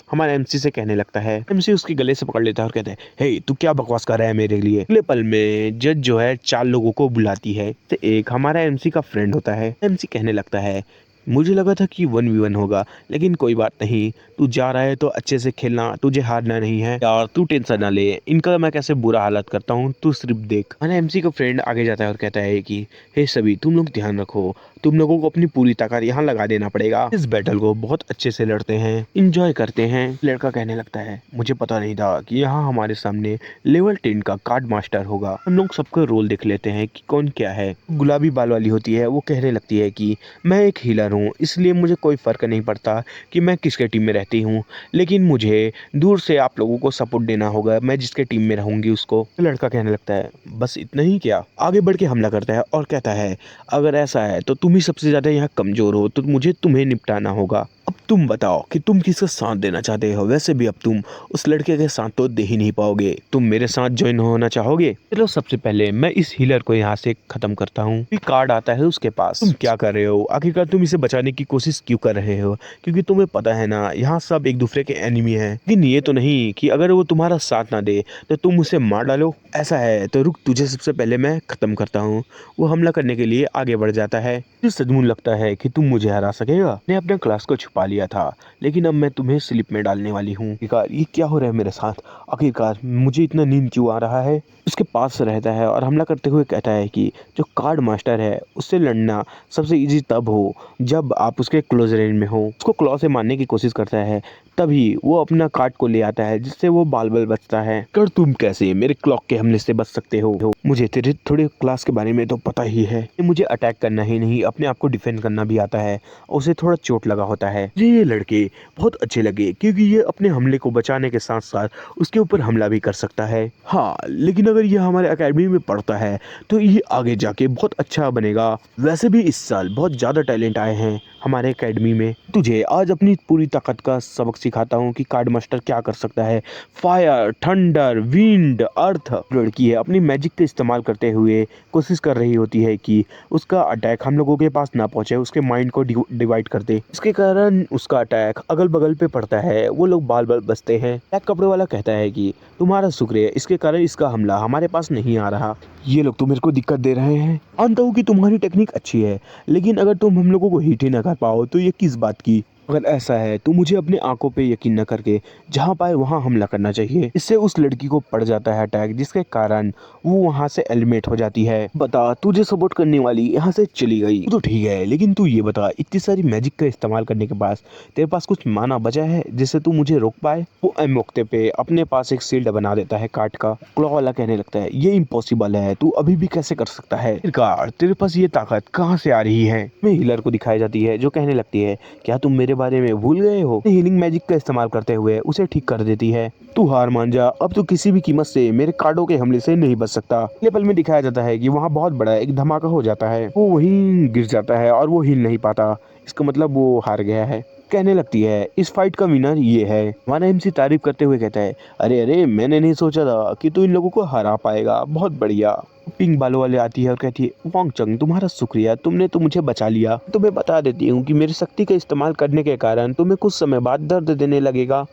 S1: हमारे एमसी से कहने लगता है। एमसी उसके गले से पकड़ लेता है और कहता है, हे तू क्या बकवास कर रहा है मेरे लिए। अगले पल में जज जो है 4 लोगों को बुलाती है। तो एक हमारा एमसी का फ्रेंड होता है। एमसी कहने लगता है, मुझे लगा था कि 1v1 होगा, लेकिन कोई बात नहीं, तू जा रहा है तो अच्छे से खेलना, तुझे हारना नहीं है यार, तू टेंशन ना ले, इनका मैं कैसे बुरा हालत करता हूँ, तू सिर्फ देख। हमारा एमसी का फ्रेंड आगे जाता है और कहता है कि हे सभी तुम लोग ध्यान रखो, तुम लोगों को अपनी पूरी ताकत यहाँ लगा देना पड़ेगा। इस बैटल को बहुत अच्छे से लड़ते हैं, इंजॉय करते हैं। लड़का कहने लगता है, मुझे पता नहीं था कि यहाँ हमारे सामने लेवल 10 का कार्ड मास्टर होगा। हम लोग सबका रोल देख लेते हैं कि कौन क्या है। गुलाबी बाल वाली होती है, वो कहने लगती है कि मैं एक हीलर हूँ, इसलिए मुझे कोई फर्क नहीं पड़ता कि मैं किसके टीम में रहती हूँ, लेकिन मुझे दूर से आप लोगों को सपोर्ट देना होगा, मैं जिसके टीम में रहूंगी उसको। लड़का कहने लगता है, बस इतना ही क्या। आगे बढ़ के हमला करता है और कहता है, अगर ऐसा है तो तुम ही सबसे ज्यादा यहाँ कमजोर हो, तो मुझे तुम्हें निपटाना होगा। अब तुम बताओ कि तुम किसका साथ देना चाहते हो। वैसे भी अब तुम उस लड़के के साथ तो दे ही नहीं पाओगे, तुम मेरे साथ ज्वाइन होना चाहोगे। चलो सबसे पहले मैं इस हीलर को यहाँ से खत्म करता हूँ। कार्ड आता है उसके पास। तुम क्या कर रहे हो, आखिरकार तुम इसे बचाने की कोशिश क्यों कर रहे हो, क्योंकि तुम्हें पता है ना यहाँ सब एक दूसरे के एनिमी हैं। लेकिन ये तो नहीं कि अगर वो तुम्हारा साथ ना दे तो तुम उसे मार डालो। ऐसा है तो रुक, तुझे सबसे पहले मैं खत्म करता हूँ। वो हमला करने के लिए आगे बढ़ जाता है। सदमुन लगता है कि तुम मुझे हरा सकेगा। मैंने अपने क्लास को छुपा लिया था, लेकिन अब मैं तुम्हें स्लिप में डालने वाली हूँ। आखिरकार ये क्या हो रहा है मेरे साथ, आखिरकार मुझे इतना नींद क्यों आ रहा है। उसके पास रहता है और हमला करते हुए कहता है कि जो कार्ड मास्टर है उससे लड़ना सबसे इजी तब हो जब आप उसके क्लोज रेंज में हो। उसको क्लॉ से मारने की कोशिश करता है, तभी वो अपना कार्ड को ले आता है जिससे वो बाल बाल बचता है। कर तुम कैसे मेरे क्लॉक के हमले से बच सकते हो। मुझे तेरे थोड़े क्लास के बारे में तो पता ही है। मुझे अटैक करना ही नहीं, अपने आप को डिफेंड करना भी आता है। उसे थोड़ा चोट लगा होता है। ये लड़के बहुत अच्छे लगे क्योंकि ये अपने हमले को बचाने के साथ साथ उसके ऊपर हमला भी कर सकता है। हाँ, लेकिन अगर ये हमारे एकेडमी में पढ़ता है तो ये आगे जाके बहुत अच्छा बनेगा। वैसे भी इस साल बहुत ज्यादा टैलेंट आए हैं हमारे एकेडमी में। तुझे आज अपनी पूरी ताकत का सबक सिखाता हूँ कि कार्ड मास्टर क्या कर सकता है। फायर, थंडर, विंड, अर्थ। लड़की है अपनी मैजिक का इस्तेमाल करते हुए कोशिश कर रही होती है कि उसका अटैक हम लोगों के पास ना पहुंचे, उसके माइंड को डिवाइड कर दे। इसके कारण उसका अटैक अगल बगल पे पड़ता है, वो लोग बाल बाल बचते हैं। ब्लैक कपड़े वाला कहता है कि तुम्हारा शुक्रिया, इसके कारण इसका हमला हमारे पास नहीं आ रहा। ये लोग तो मेरे को दिक्कत दे रहे हैं। मानता हूँ कि तुम्हारी टेक्निक अच्छी है, लेकिन अगर तुम हम लोगों को हिट ही ना कर पाओ तो ये किस बात की। अगर ऐसा है तो मुझे अपने आंखों पे यकीन न करके जहां पाए वहां हमला करना चाहिए। इससे उस लड़की को पड़ जाता है अटैक, जिसके कारण वो वहां से एलिमिनेट हो जाती है। बता, तुझे सपोर्ट करने वाली यहाँ से चली गई तो ठीक है, लेकिन तू ये बता, इतनी सारी मैजिक का इस्तेमाल करने के बाद तेरे पास कुछ माना बचा है जिससे तू मुझे रोक पाए। वो मौके पे अपने पास एक शील्ड बना देता है काट का। क्लॉ वाला कहने लगता है, ये इम्पॉसिबल है, तू अभी भी कैसे कर सकता है। तेरे पास ये ताकत कहाँ से आ रही है। मैं हीलर को दिखाई जाती है जो कहने लगती है, क्या तुम मेरे बारे में भूल गए हो। हीलिंग मैजिक का इस्तेमाल करते हुए उसे ठीक कर देती है। तू हार मान जा, अब तू किसी भी कीमत से मेरे कार्डों के हमले से नहीं बच सकता। अगले पल में दिखाया जाता है कि वहाँ बहुत बड़ा एक धमाका हो जाता है। वो वहीं गिर जाता है और वो हिल नहीं पाता। इसका मतलब वो हार गया है। कहने लगती है, इस फाइट का विनर ये है। हमारा एमसी तारीफ करते हुए कहता है, अरे अरे, मैंने नहीं सोचा था कि तू इन लोगों को हरा पाएगा, बहुत बढ़िया। पिंक बालों वाले आती है और कहती है, वांग चंग तुम्हारा शुक्रिया, तुमने तो मुझे बचा लिया। तुम्हें बता देती हूँ कि मेरी शक्ति का इस्तेमाल करने के कारण तुम्हें कुछ समय बाद दर्द देने लगेगा।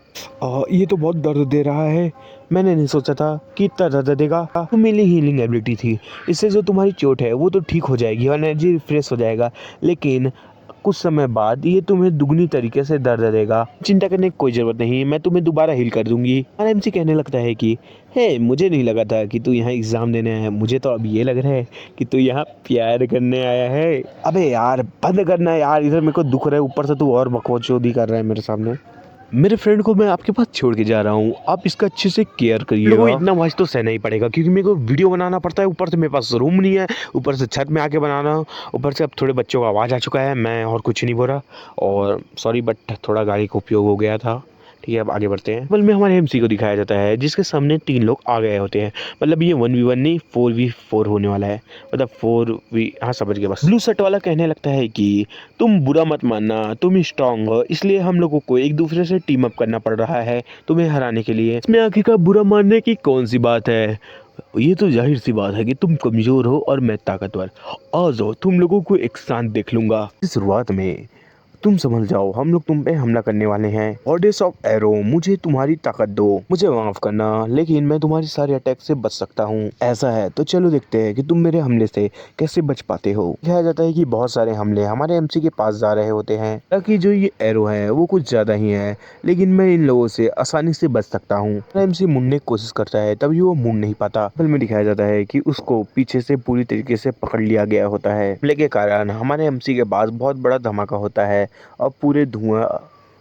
S1: ये तो बहुत दर्द दे रहा है, मैंने नहीं सोचा था कि इतना दर्द देगा। तो मेरी हीलिंग एबिलिटी थी, इससे जो तुम्हारी चोट है वो तो ठीक हो जाएगी और एनर्जी रिफ्रेश हो जाएगा, लेकिन कुछ समय बाद ये तुम्हें दुगनी तरीके से दर्द देगा। चिंता करने की कोई जरूरत नहीं, मैं तुम्हें दोबारा हील कर दूंगी। और एमसी कहने लगता है कि हे, मुझे नहीं लगा था कि तू यहाँ एग्जाम देने आया है, मुझे तो अब ये लग रहा है कि तू यहाँ प्यार करने आया है। अबे यार बंद करना यार, इधर मेरे को दुख रहा है, ऊपर से तू और बकवासोदी कर रहा है मेरे सामने। मेरे फ्रेंड को मैं आपके पास छोड़ के जा रहा हूँ, आप इसका अच्छे से केयर करिएगा। इतना वॉइस तो सहना ही पड़ेगा क्योंकि मेरे को वीडियो बनाना पड़ता है, ऊपर से मेरे पास रूम नहीं है, ऊपर से छत में आके बनाना, ऊपर से अब थोड़े बच्चों का आवाज़ आ चुका है, मैं और कुछ नहीं बोल रहा। और सॉरी बट थोड़ा गाड़ी का उपयोग हो गया था। ठीक है, अब आगे बढ़ते हैं। बल में हमारे एमसी को दिखाया जाता है जिसके सामने 3 लोग आ गए होते हैं। मतलब ये 1v1 नहीं 4v4 होने वाला है, मतलब 4v, हाँ समझ गए बस। ब्लू शर्ट वाला कहने लगता है कि तुम बुरा मत मानना, तुम स्ट्रांग हो, इसलिए हम लोगों को एक दूसरे से टीम अप करना पड़ रहा है तुम्हें हराने के लिए। इसमें आखिरकार बुरा मानने की कौन सी बात है, ये तो जाहिर सी बात है कि तुम कमजोर हो और मैं ताकतवर। आ जाओ, तुम लोगों को एक साथ देख लूंगा। शुरुआत में तुम समझ जाओ, हम लोग तुम पे हमला करने वाले हैं। गॉडेस ऑफ एरो, मुझे तुम्हारी ताकत दो। मुझे माफ करना, लेकिन मैं तुम्हारी सारे अटैक से बच सकता हूँ। ऐसा है तो चलो देखते हैं कि तुम मेरे हमले से कैसे बच पाते हो। कहा जाता है कि बहुत सारे हमले हमारे एमसी के पास जा रहे होते हैं, ताकि जो ये एरो है वो कुछ ज्यादा ही है, लेकिन मैं इन लोगों से आसानी से बच सकता हूँ। एमसी मुड़ने की कोशिश करता है, तभी वो मुड़ नहीं पाता। फिल्म में दिखाया जाता है कि उसको पीछे से पूरी तरीके से पकड़ लिया गया होता है। हमले के कारण हमारे एमसी के पास बहुत बड़ा धमाका होता है और पूरे धुआं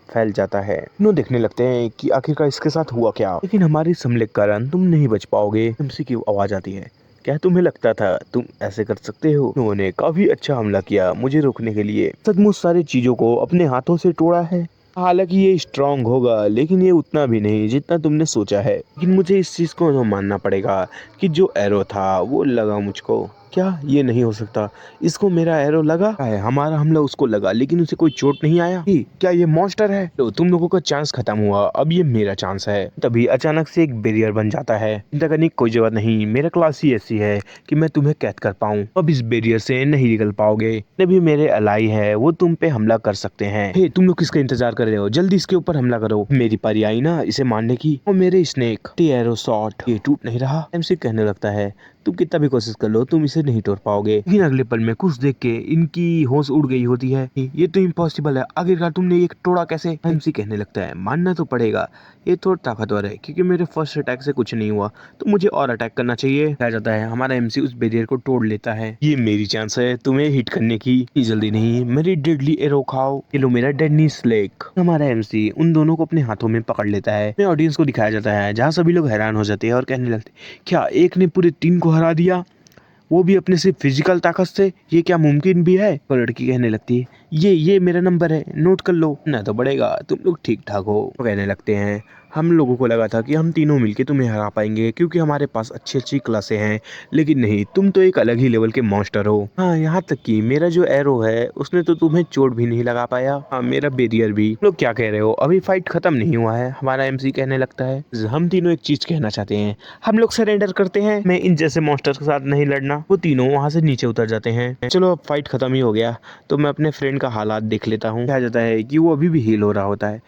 S1: फैल जाता है। दोनों देखने लगते हैं कि आखिरकार इसके साथ हुआ क्या, लेकिन हमारे इस हमले के कारण तुम नहीं बच पाओगे। एमसी की आवाज आती है, क्या तुम्हें लगता था तुम ऐसे कर सकते हो? उन्होंने काफी अच्छा हमला किया मुझे रोकने के लिए। सचमुच सारी चीजों को अपने हाथों से तोड़ा है। हालांकि ये स्ट्रांग होगा, लेकिन ये उतना भी नहीं जितना तुमने सोचा है। लेकिन मुझे इस चीज को तो मानना पड़ेगा कि जो एरो था वो लगा मुझको। क्या ये नहीं हो सकता? इसको मेरा एरो लगा है, हमारा हमला उसको लगा, लेकिन उसे कोई चोट नहीं आया। क्या ये मॉन्स्टर है? तो तुम लोगों का चांस खत्म हुआ, अब ये मेरा चांस है। तभी अचानक से एक बैरियर बन जाता है। चिंता करने की कोई जरूरत नहीं, मेरा क्लास ही ऐसी है कि मैं तुम्हें कैद कर पाऊँ। अब इस बैरियर से नहीं निकल पाओगे। भी मेरे अलाई है, वो तुम पे हमला कर सकते हैं। हे, तुम लोग किसका इंतजार कर रहे हो? जल्दी इसके ऊपर हमला करो। मेरी पारी आई ना इसे मारने की। और मेरे स्नेक एरो शॉट ये टूट नहीं रहा। एमसी कहने लगता है, तुम कितना भी कोशिश कर लो तुम इसे नहीं तोड़ पाओगे। लेकिन अगले पल में कुछ देख के इनकी होश उड़ गई होती है। ये तो इम्पॉसिबल है, आखिरकार तुमने ये तोड़ा कैसे? एमसी कहने लगता है, मानना तो पड़ेगा ये थोड़ा ताकतवर है, क्योंकि मेरे फर्स्ट अटैक से कुछ नहीं हुआ, तो मुझे और अटैक करना चाहिए। कहा जाता है हमारा एमसी उस बैरियर को तोड़ लेता है। ये मेरी चांस है तुम्हें हिट करने की। जल्दी नहीं, मेरी डेडली एरो खाओ। ये लो मेरा डेडली स्लेक। हमारा एमसी उन दोनों को अपने हाथों में पकड़ लेता है। ऑडियंस को दिखाया जाता है, जहाँ सभी लोग हैरान हो जाते हैं और कहने लगते हैं, क्या एक ने पूरे टीम को हरा दिया, वो भी अपने सिर्फ फिजिकल ताकत से? ये क्या मुमकिन भी है? तो लड़की कहने लगती है, ये मेरा नंबर है, नोट कर लो ना तो बढ़ेगा, तुम लोग ठीक ठाक हो। वो कहने लगते हैं, हम लोगों को लगा था कि हम तीनों मिलके तुम्हें हरा पाएंगे, क्योंकि हमारे पास अच्छी अच्छी क्लासें हैं, लेकिन नहीं, तुम तो एक अलग ही लेवल के मॉन्स्टर हो। हाँ, यहाँ तक कि मेरा जो एरो है उसने तो तुम्हें चोट भी नहीं लगा पाया। हाँ, मेरा बैरियर भी। लोग क्या कह रहे हो? अभी फाइट खत्म नहीं हुआ है। हमारा एमसी कहने लगता है, हम तीनों एक चीज कहना चाहते हैं, हम लोग सरेंडर करते हैं। मैं इन जैसे मॉन्स्टर के साथ नहीं लड़ना। वो तीनों वहाँ से नीचे उतर जाते हैं। चलो अब फाइट खत्म ही हो गया, तो मैं अपने फ्रेंड का हालात देख लेता हूँ। कहा जाता है कि वो अभी भी हील हो रहा होता है।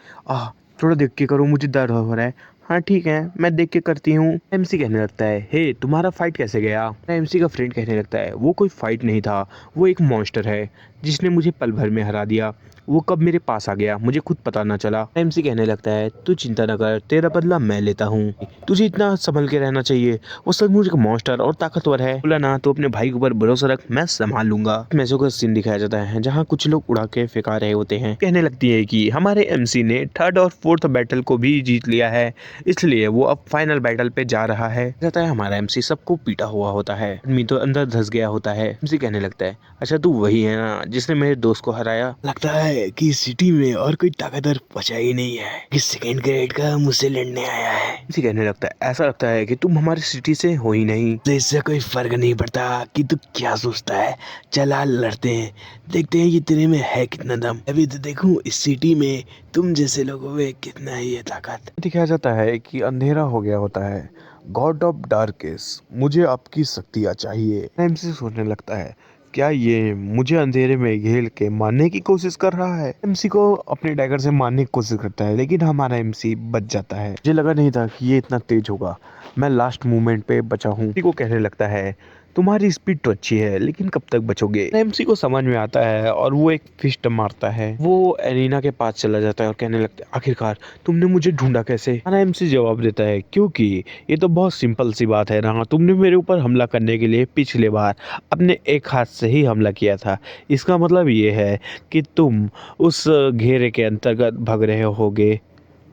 S1: थोड़ा देख के करो, मुझे दर्द हो रहा है। हाँ ठीक है, मैं देख के करती हूँ। एमसी कहने लगता है, हे तुम्हारा फाइट कैसे गया? एमसी का फ्रेंड कहने लगता है, वो कोई फाइट नहीं था, वो एक मॉन्स्टर है जिसने मुझे पल भर में हरा दिया। वो कब मेरे पास आ गया मुझे खुद पता न चला। एमसी कहने लगता है, तू चिंता न कर, तेरा बदला मैं लेता हूँ। तुझे इतना संभल के रहना चाहिए, वो सचमुच एक मॉन्स्टर और ताकतवर है। बोला ना तो अपने भाई के ऊपर भरोसा रख, मैं संभाल लूंगा। मैचों का सीन दिखाया जाता है, जहाँ कुछ लोग उड़ा के फेंका रहे होते हैं। कहने लगती है कि हमारे एमसी ने थर्ड और फोर्थ बैटल को भी जीत लिया है, इसलिए वो अब फाइनल बैटल पे जा रहा है। कहता है हमारा एमसी सबको पीटा हुआ होता है, आदमी तो अंदर धंस गया होता है। एमसी कहने लगता है, अच्छा तू वही है ना जिसने मेरे दोस्त को हराया? लगता है कि सिटी में और कोई ताकतवर बचा ही नहीं है कि सेकंड ग्रेड का मुझसे लड़ने आया है। एमसी कहने लगता है, ऐसा लगता है कि तुम हमारी सिटी से हो ही नहीं, तो इससे कोई फर्क नहीं पड़ता कि तू क्या सोचता है। चला लड़ते हैं, देखते हैं कि तेरे में है कितना दम। अभी तो देखूं इस सिटी में तुम जैसे लोगों में कितना ही है ताकत। दिखाया जाता है कि अंधेरा हो गया होता है। गॉड ऑफ डार्केस, मुझे आपकी शक्तियाँ चाहिए। एमसी सोचने लगता है, क्या ये मुझे अंधेरे में घेर के मारने की कोशिश कर रहा है? एमसी को अपने डैगर से मारने की कोशिश करता है, लेकिन हमारा एमसी बच जाता है। मुझे लगा नहीं था कि ये इतना तेज होगा, मैं लास्ट मोमेंट पे बचा हूँ। एमसी को कहने लगता है, तुम्हारी स्पीड तो अच्छी है, लेकिन कब तक बचोगे? एमसी को समझ में आता है और वो एक फिस्ट मारता है। वो एलिना के पास चला जाता है और कहने लगता है, आखिरकार तुमने मुझे ढूंढा कैसे? एमसी जवाब देता है, क्योंकि ये तो बहुत सिंपल सी बात है ना, तुमने मेरे ऊपर हमला करने के लिए पिछले बार अपने एक हाथ से ही हमला किया था। इसका मतलब ये है कि तुम उस घेरे के अंतर्गत भाग रहे होगे,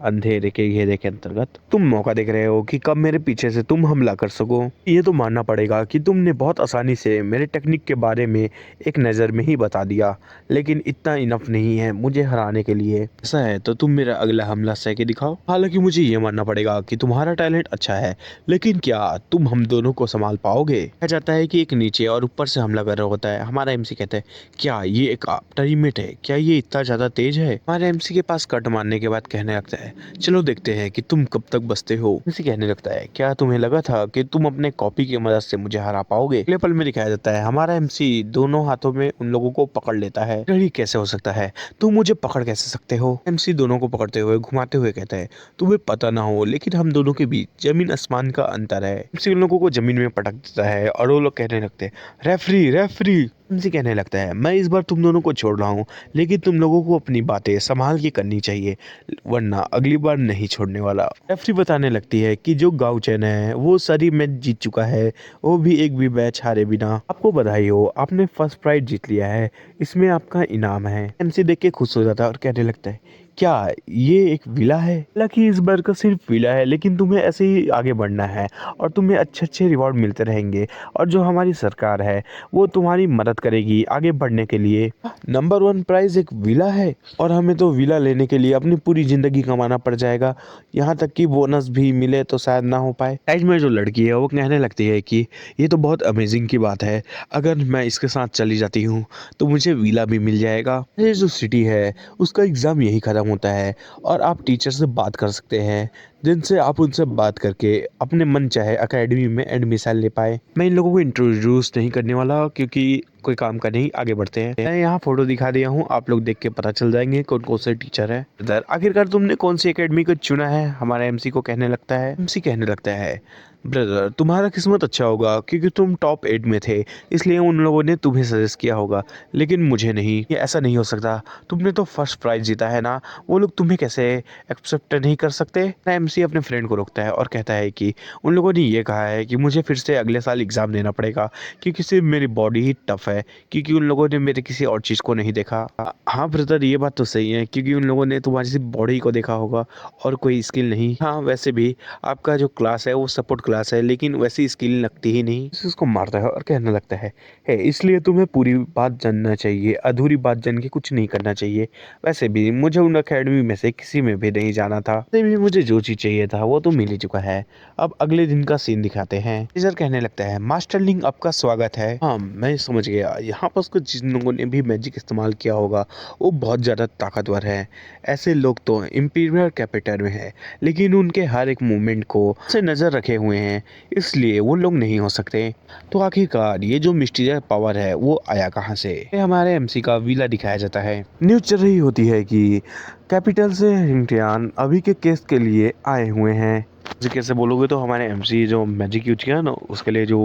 S1: अंधेरे के घेरे के अंतर्गत तुम मौका देख रहे हो कि कब मेरे पीछे से तुम हमला कर सको। ये तो मानना पड़ेगा कि तुमने बहुत आसानी से मेरे टेक्निक के बारे में एक नज़र में ही बता दिया, लेकिन इतना इनफ नहीं है मुझे हराने के लिए। ऐसा है तो तुम मेरा अगला हमला सह के दिखाओ। हालांकि मुझे ये मानना पड़ेगा कि तुम्हारा टैलेंट अच्छा है, लेकिन क्या तुम हम दोनों को संभाल पाओगे? कहा जाता है कि एक नीचे और ऊपर से हमला कर रहा होता है। हमारा एमसी कहता है, क्या ये एक टीममेट है? क्या ये इतना ज्यादा तेज है? हमारे एमसी के पास कट मारने के बाद कहने लगता है, है, चलो देखते हैं कि तुम कब तक बचते हो। एमसी कहने लगता है, क्या तुम्हें लगा था कि तुम अपने कॉपी की मदद से मुझे हरा पाओगे? अगले पल में दिखाया जाता है हमारा एमसी दोनों हाथों में उन लोगों को पकड़ लेता है। ये कैसे हो सकता है? तुम मुझे पकड़ कैसे सकते हो? एमसी दोनों को पकड़ते हुए घुमाते हुए कहता है, तुम्हें पता ना हो लेकिन हम दोनों के बीच जमीन आसमान का अंतर है। एमसी उन लोगों को जमीन में पटक देता है और वो लोग कहने लगते हैं, रेफरी रेफरी। एमसी कहने लगता है, मैं इस बार तुम दोनों को छोड़ रहा हूँ, लेकिन तुम लोगों को अपनी बातें संभाल के करनी चाहिए, वरना अगली बार नहीं छोड़ने वाला। रेफरी बताने लगती है कि जो गांव चैन है वो सारी मैच जीत चुका है, वो भी एक भी मैच हारे बिना। आपको बधाई हो, आपने फर्स्ट प्राइज जीत लिया है, इसमें आपका इनाम है। एमसी देख के खुश हो जाता है और कहने लगता है, क्या ये एक विला है? हालांकि इस बार का सिर्फ विला है, लेकिन तुम्हें ऐसे ही आगे बढ़ना है और तुम्हें अच्छे अच्छे रिवॉर्ड मिलते रहेंगे, और जो हमारी सरकार है वो तुम्हारी मदद करेगी आगे बढ़ने के लिए। नंबर 1 प्राइज एक विला है, और हमें तो विला लेने के लिए अपनी पूरी जिंदगी कमाना पड़ जाएगा, यहाँ तक कि बोनस भी मिले तो शायद ना हो पाए। साइड में जो लड़की है वो कहने लगती है कि ये तो बहुत अमेजिंग की बात है, अगर मैं इसके साथ चली जाती हूँ तो मुझे विला भी मिल जाएगा। ये जो सिटी है उसका एग्ज़ाम यही ख़त्म होता है, और आप टीचर से बात कर सकते हैं, जिनसे आप उनसे बात करके अपने मन चाहे एकेडमी में एडमिशन ले पाए। मैं इन लोगों को इंट्रोड्यूस नहीं करने वाला क्योंकि कोई काम का नहीं, आगे बढ़ते हैं। मैं यहाँ फोटो दिखा दिया हूँ, आप लोग देख के पता चल जाएंगे कौन कौन से टीचर है। इधर आखिरकार तुमने कौन सी एकेडमी को चुना है? हमारा एमसी को कहने लगता है। एमसी कहने लगता है, ब्रदर तुम्हारा किस्मत अच्छा होगा क्योंकि तुम टॉप 8 में थे, इसलिए उन लोगों ने तुम्हें सजेस्ट किया होगा, लेकिन मुझे नहीं। ये ऐसा नहीं हो सकता, तुमने तो फर्स्ट प्राइज जीता है ना, वो लोग तुम्हें कैसे एक्सेप्ट नहीं कर सकते? एमसी अपने फ्रेंड को रोकता है और कहता है कि उन लोगों ने ये कहा है कि मुझे फिर से अगले साल एग्ज़ाम देना पड़ेगा, क्योंकि सिर्फ मेरी बॉडी ही टफ है, क्योंकि उन लोगों ने मेरे किसी और चीज़ को नहीं देखा। हाँ ब्रदर, ये बात तो सही है, क्योंकि उन लोगों ने तुम्हारी सिर्फ बॉडी को देखा होगा और कोई स्किल नहीं। हाँ वैसे भी आपका जो क्लास है वो सपोर्ट क्लास है, लेकिन वैसी स्किल लगती ही नहीं। उसको मारता है और कहने लगता है इसलिए तुम्हें पूरी बात जानना चाहिए, अधूरी बात जान के कुछ नहीं करना चाहिए। वैसे भी मुझे उन अकेडमी में से किसी में भी नहीं जाना था, वैसे भी मुझे जो चीज़ चाहिए था वो तो मिल ही चुका है। अब अगले दिन का सीन दिखाते हैं। टीचर कहने लगता है, मास्टर लिंग आपका स्वागत है। हाँ मैं समझ गया, यहाँ पर उसको जिन लोगों ने भी मैजिक इस्तेमाल किया होगा वो बहुत ज़्यादा ताकतवर है। ऐसे लोग तो इंपीरियल कैपिटल में है, लेकिन उनके हर एक मूवमेंट को से नज़र रखे हुए हैं, इसलिए वो लोग नहीं हो सकते। तो आखिरकार ये जो मिस्टीरियस पावर है वो आया कहाँ से? ये हमारे एमसी का विला दिखाया जाता है। न्यूज़ चल रही होती है कि कैपिटल से हिंटियान अभी के केस के लिए आए हुए हैं। जी कैसे बोलोगे तो हमारे एमसी जो मैजिक यूज किया ना उसके लिए जो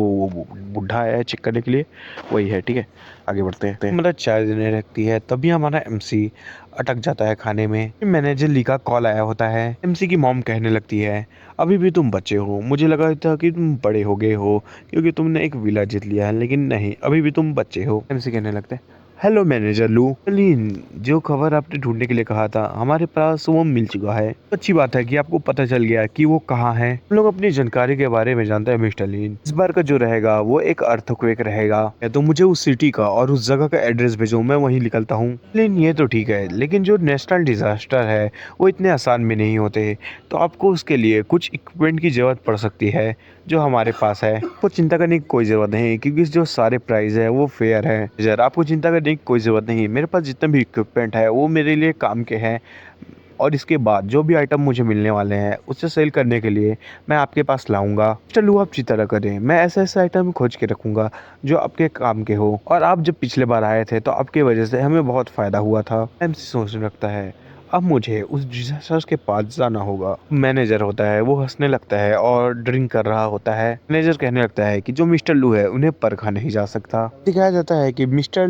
S1: बुढ़ा है चेक करने के लिए, वही है। ठीक है आगे बढ़ते हैं। मतलब चाय देने लगती है, तभी हमारा एमसी अटक जाता है खाने में। मैनेजर ली का कॉल आया होता है। एमसी की मॉम कहने लगती है, अभी भी तुम बच्चे हो, मुझे लगा था कि तुम बड़े हो गए हो क्योंकि तुमने एक विला जीत लिया है, लेकिन नहीं, अभी भी तुम बच्चे हो। एमसी कहने लगते हैं, हेलो मैनेजर लू, जो खबर आपने ढूंढने के लिए कहा था हमारे पास वो मिल चुका है। अच्छी बात है कि आपको पता चल गया कि वो कहाँ है। हम लोग अपनी जानकारी के बारे में जानते हैं मिस्टर लीन। इस बार का जो रहेगा वो एक अर्थक्वेक रहेगा, तो मुझे उस सिटी का और उस जगह का एड्रेस भेजो, मैं वहीं निकलता हूँ। लेकिन ये तो ठीक है, लेकिन जो नेशनल डिजास्टर है वो इतने आसान भी नहीं होते, तो आपको उसके लिए कुछ इक्विपमेंट की जरूरत पड़ सकती है जो हमारे पास है। आपको चिंता करने की कोई ज़रूरत नहीं, क्योंकि जो सारे प्राइस है वो फेयर है। जरा आपको चिंता करने की कोई ज़रूरत नहीं, मेरे पास जितने भी इक्विपमेंट है वो मेरे लिए काम के हैं, और इसके बाद जो भी आइटम मुझे मिलने वाले हैं उससे सेल करने के लिए मैं आपके पास लाऊंगा। चलो आप चिंता न करें, मैं ऐसे ऐसे आइटम खोज के रखूंगा जो आपके काम के हो। और आप जब पिछले बार आए थे तो आपकी वजह से हमें बहुत फ़ायदा हुआ था। एमसी सोचने लगता है, अब मुझे उस डिजास्टर के पास जाना होगा। मैनेजर होता है वो हंसने लगता है और ड्रिंक कर रहा होता है। मैनेजर कहने लगता है कि जो मिस्टर लू है उन्हें परखा नहीं जा सकता। दिखाया जाता है कि मिस्टर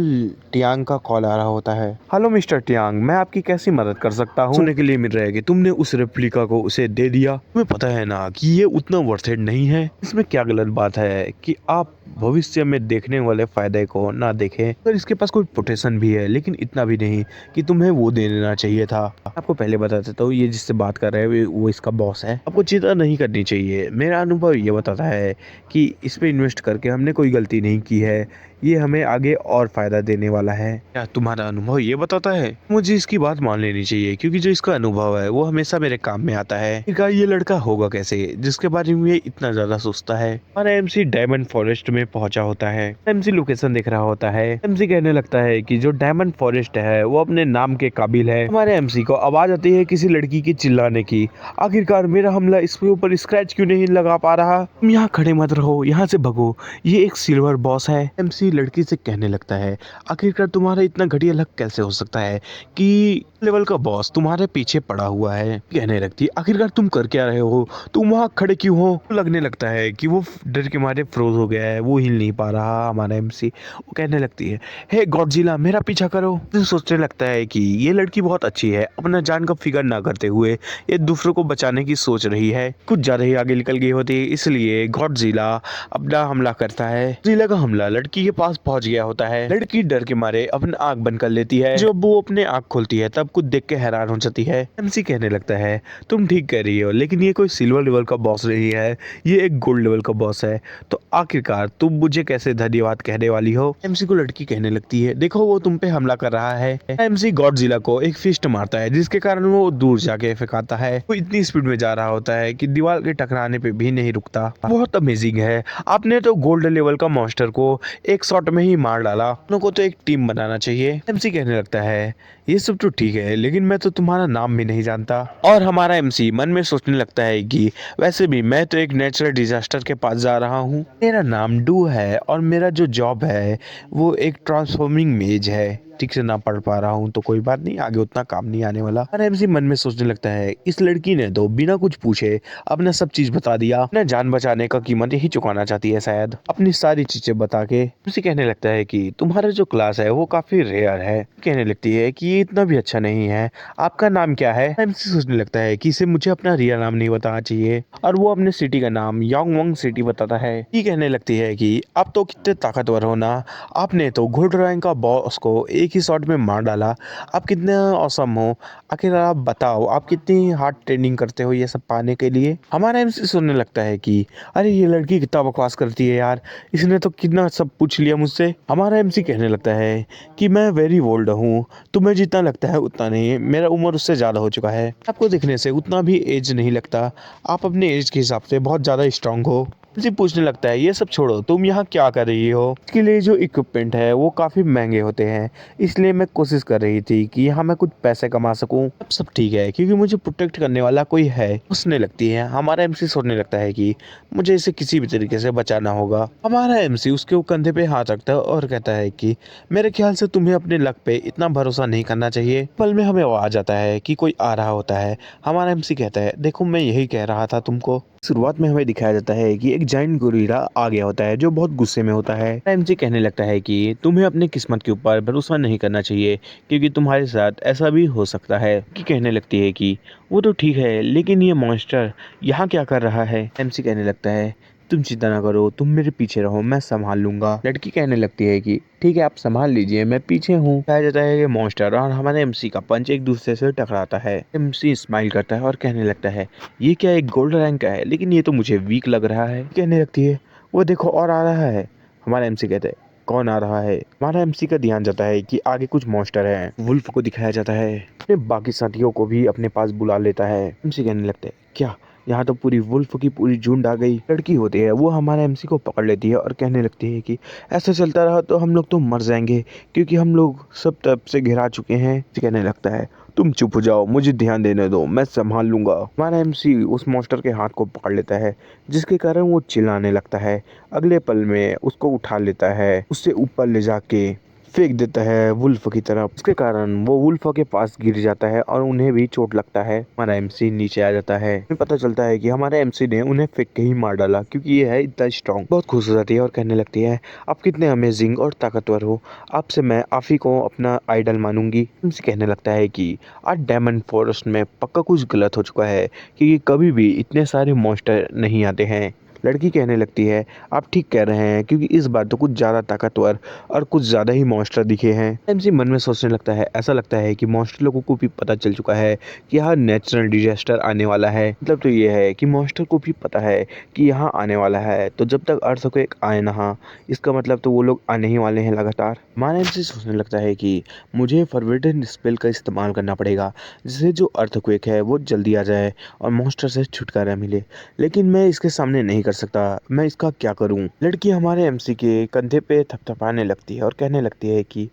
S1: टियांग का कॉल आ रहा होता है। हेलो मिस्टर टियांग, मैं आपकी कैसी मदद कर सकता हूँ? सुनने के लिए मिल रहा है कि तुमने उस रेप्लिका को उसे दे दिया। तुम्हें पता है ना कि ये उतना वर्थ इट नहीं है। इसमें क्या गलत बात है कि आप भविष्य में देखने वाले फायदे को ना देखें? अगर इसके पास कोई पोटेंशियल भी है, लेकिन इतना भी नहीं कि तुम्हें वो दे देना चाहिए था। आपको पहले बता देता हूँ, ये जिससे बात कर रहे हैं वो इसका बॉस है। आपको चिंता नहीं करनी चाहिए, मेरा अनुभव ये बताता है कि इस पे इन्वेस्ट करके हमने कोई गलती नहीं की है। ये हमें आगे और फायदा देने वाला है। क्या तुम्हारा अनुभव ये बताता है? मुझे इसकी बात मान लेनी चाहिए, क्योंकि जो इसका अनुभव है वो हमेशा मेरे काम में आता है। आखिरकार ये लड़का होगा कैसे जिसके बारे में ये इतना ज्यादा सोचता है? हमारा एमसी डायमंड फॉरेस्ट में पहुंचा होता है। एमसी लोकेशन देख रहा होता है। एमसी कहने लगता है कि जो डायमंड फॉरेस्ट है वो अपने नाम के काबिल है। हमारे एमसी को आवाज आती है किसी लड़की की चिल्लाने की। आखिरकार मेरा हमला इसके ऊपर स्क्रैच क्यों नहीं लगा पा रहा? तुम यहाँ खड़े मत रहो, यहाँ से भगो, ये एक सिल्वर बॉस है। एमसी लड़की से कहने लगता है आखिरकार तुम्हारा इतना घटिया लक कैसे हो सकता है कि लेवल का बॉस तुम्हारे पीछे पड़ा हुआ है? कहने लगती है आखिरकार तुम कर क्या रहे हो, तुम वहाँ खड़े क्यों हो? लगने लगता है कि वो डर के मारे फ्रोज हो गया है, वो हिल नहीं पा रहा हमारा एमसी। वो कहने लगती है हे गॉडजिला मेरा पीछा करो। तो सोचने लगता है कि ये लड़की बहुत अच्छी है, अपना जान का फिक्र ना करते हुए ये दूसरों को बचाने की सोच रही है। कुछ ज्यादा ही आगे निकल गई होती है, इसलिए गॉडजिला अपना हमला करता है। गॉडजिला का हमला लड़की के पास पहुंच गया होता है। लड़की डर के मारे अपना आंख बंद कर लेती है। जब वो अपने आंख खोलती है तब कुछ देख के हैरान हो जाती है। एमसी कहने लगता है तुम ठीक कह रही हो, लेकिन ये कोई सिल्वर लेवल का बॉस नहीं है, ये एक गोल्ड लेवल का बॉस है। तो आखिरकार तुम मुझे कैसे धन्यवाद कहने वाली हो? एमसी को लड़की कहने लगती है देखो वो तुम पे हमला कर रहा है। एमसी गॉडजिला को एक फिस्ट मारता है जिसके कारण वो दूर जाके फेंकाता है। वो इतनी स्पीड में जा रहा होता है कि दीवार के टकराने पे भी नहीं रुकता। बहुत अमेजिंग है, आपने तो गोल्ड लेवल का मॉन्स्टर को एक शॉट में ही मार डाला। दोनों को तो एक टीम बनाना चाहिए। एमसी कहने लगता है ये सब तो ठीक है, लेकिन मैं तो तुम्हारा नाम भी नहीं जानता। और हमारा एमसी मन में सोचने लगता है कि वैसे भी मैं तो एक नेचुरल डिजास्टर के पास जा रहा हूँ। मेरा नाम डू है और मेरा जो जॉब है वो एक ट्रांसफॉर्मिंग मेज है। ठीक से ना पढ़ पा रहा हूँ तो कोई बात नहीं, आगे उतना काम नहीं आने वाला। और एमसी मन में सोचने लगता है इस लड़की ने तो बिना कुछ पूछे अपना सब चीज बता दिया। अपना जान बचाने का कीमत यही चुकाना चाहती है शायद, अपनी सारी चीजें बता के। एमसी कहने लगता है कि तुम्हारा जो क्लास है वो काफी रेयर है। कहने लगती है कि ये इतना भी अच्छा नहीं है, आपका नाम क्या है? एमसी सोचने लगता है कि इसे मुझे अपना रियल नाम नहीं बताना चाहिए, और वो अपने सिटी का नाम यांगवंग सिटी बताता है। ये कहने लगती है कि आप तो कितने ताकतवर हो ना, आपने तो गोल्ड रैंक का बॉस को एक ही शॉट में मार डाला, आप कितने औसम हो। आखिर आप बताओ आप कितनी हार्ड ट्रेनिंग करते हो ये सब पाने के लिए? हमारा एमसी सुनने लगता है कि अरे ये लड़की कितना बकवास करती है यार, इसने तो कितना सब पूछ लिया मुझसे। हमारा एमसी कहने लगता है कि मैं वेरी ओल्ड हूँ, तुम्हें जितना लगता है उतना नहीं, मेरा उम्र उससे ज़्यादा हो चुका है, आपको दिखने से उतना भी एज नहीं लगता, आप अपने एज के हिसाब से बहुत ज़्यादा स्ट्रांग हो। जी पूछने लगता है ये सब छोड़ो, तुम यहाँ क्या कर रही हो? इसके लिए जो इक्विपमेंट है वो काफ़ी महंगे होते हैं, इसलिए मैं कोशिश कर रही थी कि यहाँ मैं कुछ पैसे कमा सकूँ। अब सब ठीक है क्योंकि मुझे प्रोटेक्ट करने वाला कोई है। उसने लगती है हमारा एमसी सोचने लगता है कि मुझे इसे किसी भी तरीके से बचाना होगा। हमारा एमसी उसके कंधे पे हाथ रखता है और कहता है कि मेरे ख्याल से तुम्हें अपने लक पे इतना भरोसा नहीं करना चाहिए। पल में हमें आवाज आता है कि कोई आ रहा होता है। हमारा एमसी कहता है देखो मैं यही कह रहा था तुमको। शुरुआत में हमें दिखाया जाता है कि एक जाइंट गोरिल्ला आ गया होता है जो बहुत गुस्से में होता है। एमसी कहने लगता है कि तुम्हें अपनी किस्मत के ऊपर भरोसा नहीं करना चाहिए क्योंकि तुम्हारे साथ ऐसा भी हो सकता है। कि कहने लगती है कि वो तो ठीक है, लेकिन ये मॉन्स्टर यहाँ क्या कर रहा है? एमसी कहने लगता है तुम चिंता ना करो, तुम मेरे पीछे रहो, मैं संभाल लूंगा। लड़की कहने लगती है कि ठीक है आप संभाल लीजिए, मैं पीछे हूँ। कहा जाता है कि मॉन्स्टर और हमारे एमसी का पंच एक दूसरे से टकराता है। एमसी स्माइल करता है और कहने लगता है ये क्या एक गोल्ड रैंक का है, लेकिन ये तो मुझे वीक लग रहा है। कहने लगती है वो देखो और आ रहा है। हमारा एमसी कहता है कौन आ रहा है? हमारा एमसी का ध्यान जाता है कि आगे कुछ मॉन्स्टर है। वुल्फ को दिखाया जाता है, अपने बाकी साथियों को भी अपने पास बुला लेता है। एमसी कहने लगता है क्या यहाँ तो पूरी वुल्फ की पूरी झुंड आ गई। लड़की होती है वो हमारे एमसी को पकड़ लेती है और कहने लगती है कि ऐसा चलता रहा तो हम लोग तो मर जाएंगे क्योंकि हम लोग सब तरफ से घिरा चुके हैं। कहने लगता है तुम चुप हो जाओ, मुझे ध्यान देने दो, मैं संभाल लूंगा। हमारा एमसी उस मॉन्स्टर के हाथ को पकड़ लेता है जिसके कारण वो चिल्लाने लगता है। अगले पल में उसको उठा लेता है, उससे ऊपर ले जाके फेंक देता है वुल्फ की तरफ। इसके कारण वो वुल्फ के पास गिर जाता है और उन्हें भी चोट लगता है। हमारा एमसी नीचे आ जाता है, हमें पता चलता है कि हमारे एमसी ने उन्हें फेंक के ही मार डाला क्योंकि ये है इतना स्ट्रॉन्ग। बहुत खुश हो जाती है और कहने लगती है आप कितने अमेजिंग और ताकतवर हो, आपसे मैं आप ही को अपना आइडल मानूंगी। एमसी कहने लगता है कि आज डायमंड फॉरेस्ट में पक्का कुछ गलत हो चुका है क्योंकि कभी भी इतने सारे मॉन्स्टर नहीं आते हैं। लड़की कहने लगती है, आप ठीक कह रहे हैं, क्योंकि इस बार तो कुछ ज़्यादा ताकतवर और कुछ ज़्यादा ही मॉन्स्टर दिखे हैं। एमसी मन में सोचने लगता है, ऐसा लगता है कि मॉन्स्टर लोगों को भी पता चल चुका है कि यहाँ नेचुरल डिजास्टर आने वाला है। मतलब तो ये है कि मॉन्स्टर को भी पता है कि यहाँ आने वाला है, तो जब तक अर्थक्वेक आए ना, इसका मतलब तो वो लोग आने ही वाले हैं लगातार। हमारा एमसी सोचने लगता है कि मुझे फॉरबिडन स्पेल का इस्तेमाल करना पड़ेगा, जिससे जो अर्थक्वेक है वो जल्दी आ जाए और मॉन्स्टर से छुटकारा मिले। लेकिन मैं इसके सामने नहीं कर सकता, मैं इसका क्या करूं? लड़की हमारे एमसी के कंधे पे थपथपाने लगती है और कहने लगती है कि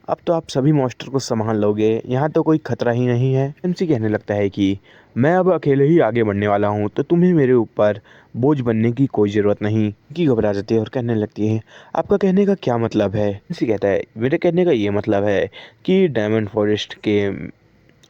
S1: अब तो आप सभी मॉन्स्टर को संभाल लोगे, यहाँ तो कोई खतरा ही नहीं है। एमसी कहने लगता है कि मैं अब अकेले ही आगे बढ़ने वाला हूँ, तो तुम्हें मेरे ऊपर बोझ बनने की कोई ज़रूरत नहीं। की घबरा जाती है और कहने लगती है, आपका कहने का क्या मतलब है? एमसी कहता है, मेरे कहने का ये मतलब है कि डायमंड फॉरेस्ट के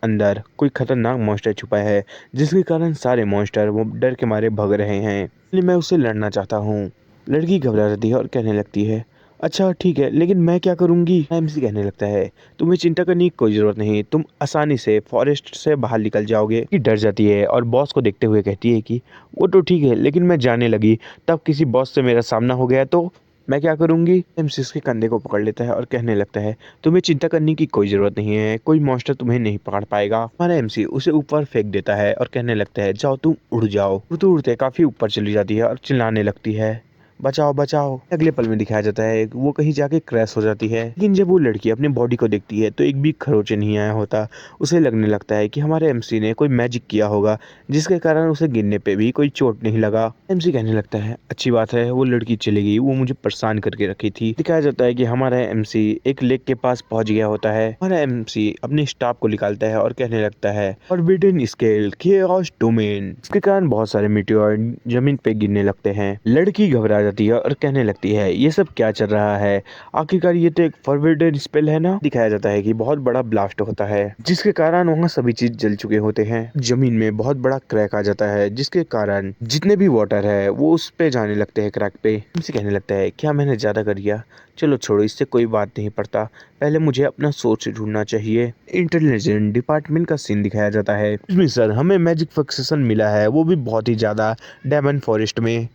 S1: अंदर कोई खतरनाक मॉन्स्टर छुपा है, जिसके कारण सारे मॉन्स्टर वो डर के मारे भग रहे हैं, इसलिए मैं उससे लड़ना चाहता हूँ। लड़की घबरा जाती है और कहने लगती है, अच्छा ठीक है, लेकिन मैं क्या करूँगी? एमसी कहने लगता है, तुम्हें चिंता करने की कोई ज़रूरत नहीं, तुम आसानी से फॉरेस्ट से बाहर निकल जाओगे। ये डर जाती है और बॉस को देखते हुए कहती है कि वो तो ठीक है, लेकिन मैं जाने लगी तब किसी बॉस से मेरा सामना हो गया तो मैं क्या करूँगी? एमसी उसके कंधे को पकड़ लेता है और कहने लगता है, तुम्हें चिंता करने की कोई ज़रूरत नहीं है, कोई मॉन्स्टर तुम्हें नहीं पकड़ पाएगा। हमारा एमसी उसे ऊपर फेंक देता है और कहने लगता है, जाओ तुम उड़ जाओ। उड़ते उड़ते काफ़ी ऊपर चली जाती है और चिल्लाने लगती है, बचाओ बचाओ। अगले पल में दिखाया जाता है वो कहीं जाके क्रैश हो जाती है, लेकिन जब वो लड़की अपने बॉडी को देखती है तो एक भी खरोंच नहीं आया होता। उसे लगने लगता है कि हमारे एमसी ने कोई मैजिक किया होगा, जिसके कारण उसे गिरने पे भी कोई चोट नहीं लगा। एमसी कहने लगता है, अच्छी बात है, वो लड़की चली गई, वो मुझे परेशान करके रखी थी। दिखाया जाता है कि हमारा एमसी एक लेक के पास पहुंच गया होता है। हमारा एमसी अपने स्टाफ को निकालता है और कहने लगता है, फॉरबिडन स्केल केओस डोमेन। इसके कारण बहुत सारे मीटियोर जमीन पे गिरने लगते हैं। लड़की घबरा जाती है और कहने लगती है, ये सब क्या चल रहा है? आखिरकार ये तो एक फॉरबिडन स्पेल है ना? दिखाया जाता है कि बहुत बड़ा ब्लास्ट होता है, जिसके कारण वहाँ सभी चीज जल चुके होते हैं। जमीन में बहुत बड़ा क्रैक आ जाता है, जिसके कारण जितने भी वाटर है वो उस पे जाने लगते हैं, क्रैक पे। उनसे कहने लगता है, क्या मैंने ज्यादा कर दिया? चलो छोड़ो, इससे कोई बात नहीं पड़ता, पहले मुझे अपना सोच ढूंढना चाहिए। इंटेलिजेंट डिपार्टमेंट का सीन दिखाया जाता है। इसमें सर हमें मैजिक फिक्सेशन मिला है, वो भी बहुत ही ज्यादा, डायमंड फॉरेस्ट में।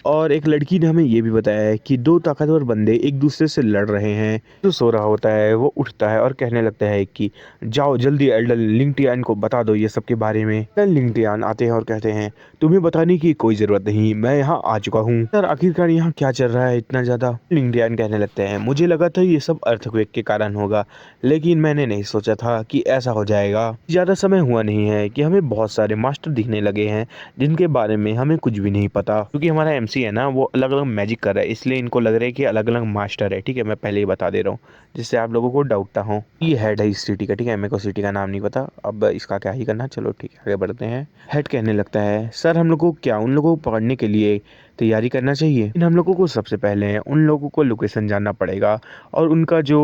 S1: और एक लड़की ने हमें ये भी बताया है कि दो ताकतवर बंदे एक दूसरे से लड़ रहे हैं। जो सो रहा होता है वो उठता है और कहने लगता है कि जाओ जल्दी एल्डर लिंगटियान को बता दो ये सब के बारे में। एल्डर लिंगटियान आते हैं और कहते हैं, तुम्हें बताने की कोई जरूरत नहीं, मैं यहाँ आ चुका हूँ। सर आखिरकार यहाँ क्या चल रहा है इतना ज्यादा? लिंगटियान कहने लगते हैं, मुझे लगा था ये सब अर्थक्वेक के कारण होगा, लेकिन मैंने नहीं सोचा था कि ऐसा हो जाएगा। ज्यादा समय हुआ नहीं है कि हमें बहुत सारे मास्टर दिखने लगे हैं, जिनके बारे में हमें कुछ भी नहीं पता, क्योंकि हमारा एमसी है ना, वो अलग अलग मैजिक कर रहा है, इसलिए इनको लग रहा है कि अलग अलग मास्टर है। ठीक है, मैं पहले ही बता दे रहा हूँ, जिससे आप लोगों को डाउट ना हो। ये हेड है इस सिटी का, ठीक है, मेरे को सिटी का नाम नहीं पता, अब इसका क्या ही करना। चलो ठीक है, आगे बढ़ते हैं। हेड कहने लगता है, सर हम लोगों को क्या उन लोगों को पकड़ने के लिए तैयारी करना चाहिए? इन हम लोगों को सबसे पहले उन लोगों को लोकेशन जानना पड़ेगा और उनका जो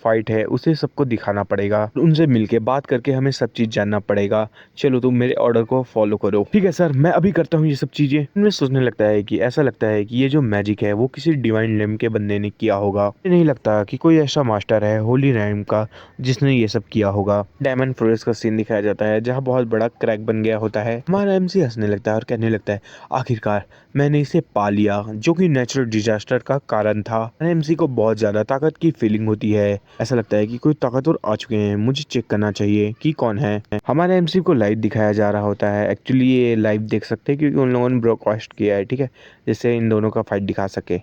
S1: फाइट है उसे सबको दिखाना पड़ेगा, उनसे मिलके बात करके हमें सब चीज जानना पड़ेगा। चलो तुम मेरे ऑर्डर को फॉलो करो। ठीक है सर, मैं अभी करता हूँ ये सब चीजें। उनमें सोचने लगता है कि ऐसा लगता है कि ये जो मैजिक है वो किसी डिवाइन लेम के बंदे ने किया होगा। मुझे नहीं लगता कि कोई ऐसा मास्टर है होली रैम का जिसने ये सब किया होगा। डायमंड फॉरेस्ट का सीन दिखाया जाता है, जहाँ बहुत बड़ा क्रैक बन गया होता है। हमारा एमसी हंसने लगता है और कहने लगता है, आखिरकार मैंने इसे पा लिया, जो कि नेचुरल डिजास्टर का कारण था। एमसी को बहुत ज्यादा ताकत की फीलिंग होती है, ऐसा लगता है कि कोई ताकतवर आ चुके हैं, मुझे चेक करना चाहिए कि कौन है। हमारे एमसी को लाइव दिखाया जा रहा होता है, एक्चुअली ये लाइव देख सकते हैं क्योंकि उन लोगों ने ब्रॉडकास्ट किया है, ठीक है, जिससे इन दोनों का फाइट दिखा सके।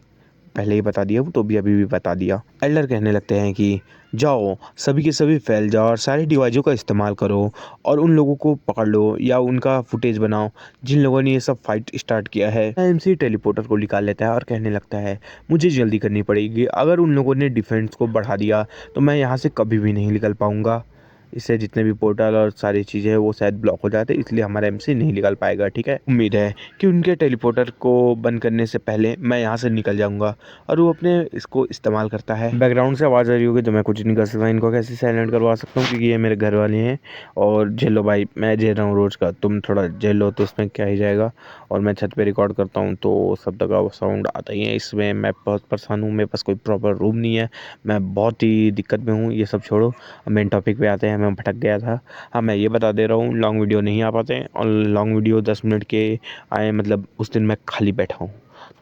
S1: पहले ही बता दिया वो तो भी अभी भी बता दिया। एल्डर कहने लगते हैं कि जाओ सभी के सभी फैल जाओ और सारे डिवाइसों का इस्तेमाल करो और उन लोगों को पकड़ लो या उनका फुटेज बनाओ जिन लोगों ने ये सब फाइट स्टार्ट किया है। एमसी टेलीपोर्टर को निकाल लेता है और कहने लगता है, मुझे जल्दी करनी पड़ेगी, अगर उन लोगों ने डिफेंस को बढ़ा दिया तो मैं यहाँ से कभी भी नहीं निकल पाऊंगा। इससे जितने भी पोर्टल और सारी चीज़ें हैं वो शायद ब्लॉक हो जाते, इसलिए हमारा एमसी नहीं निकल पाएगा। ठीक है, उम्मीद है कि उनके टेलीपोर्टर को बंद करने से पहले मैं यहाँ से निकल जाऊंगा। और वो अपने इसको इस्तेमाल करता है। बैकग्राउंड से आवाज़ आ रही होगी तो मैं कुछ नहीं कर सकता, इनको कैसे साइलेंट करवा सकता हूँ क्योंकि ये मेरे घर वाले हैं। और झेलो भाई, मैं झेल रहा हूँ रोज़ का, तुम थोड़ा झेल लो तो उसमें क्या ही जाएगा। और मैं छत पे रिकॉर्ड करता हूँ तो शब्द का साउंड आता ही है, इसमें मैं बहुत परेशान हूँ, मेरे पास कोई प्रॉपर रूम नहीं है, मैं बहुत ही दिक्कत में हूँ। ये सब छोड़ो, मेन टॉपिक पे आते हैं। है, मैं भटक गया था। हाँ, मैं ये बता दे रहा हूँ, लॉन्ग वीडियो नहीं आ पाते और लॉन्ग वीडियो 10 मिनट के आए, मतलब उस दिन मैं खाली बैठा हूँ,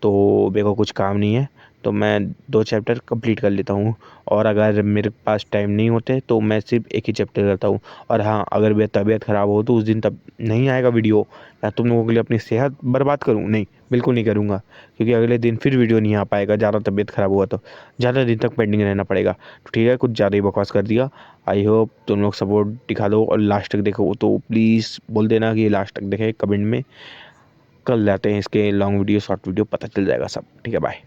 S1: तो मेरे को कुछ काम नहीं है, तो मैं 2 चैप्टर कंप्लीट कर लेता हूँ। और अगर मेरे पास टाइम नहीं होते तो मैं सिर्फ एक ही चैप्टर करता हूँ। और हाँ, अगर मेरी तबीयत ख़राब हो तो उस दिन तब नहीं आएगा वीडियो। या तुम लोगों के लिए अपनी सेहत बर्बाद करूँ? नहीं, बिल्कुल नहीं करूँगा, क्योंकि अगले दिन फिर वीडियो नहीं आ पाएगा। ज़्यादा तबीयत ख़राब हुआ तो ज़्यादा दिन तक पेंडिंग रहना पड़ेगा। तो ठीक है, कुछ ज़्यादा ही बकवास कर दिया। आई होप तुम लोग सपोर्ट दिखा दो और लास्ट तक देखो, तो प्लीज़ बोल देना कि लास्ट तक देखें कमेंट में। कल लाते हैं इसके लॉन्ग वीडियो, शॉर्ट वीडियो, पता चल जाएगा सब। ठीक है, बाय।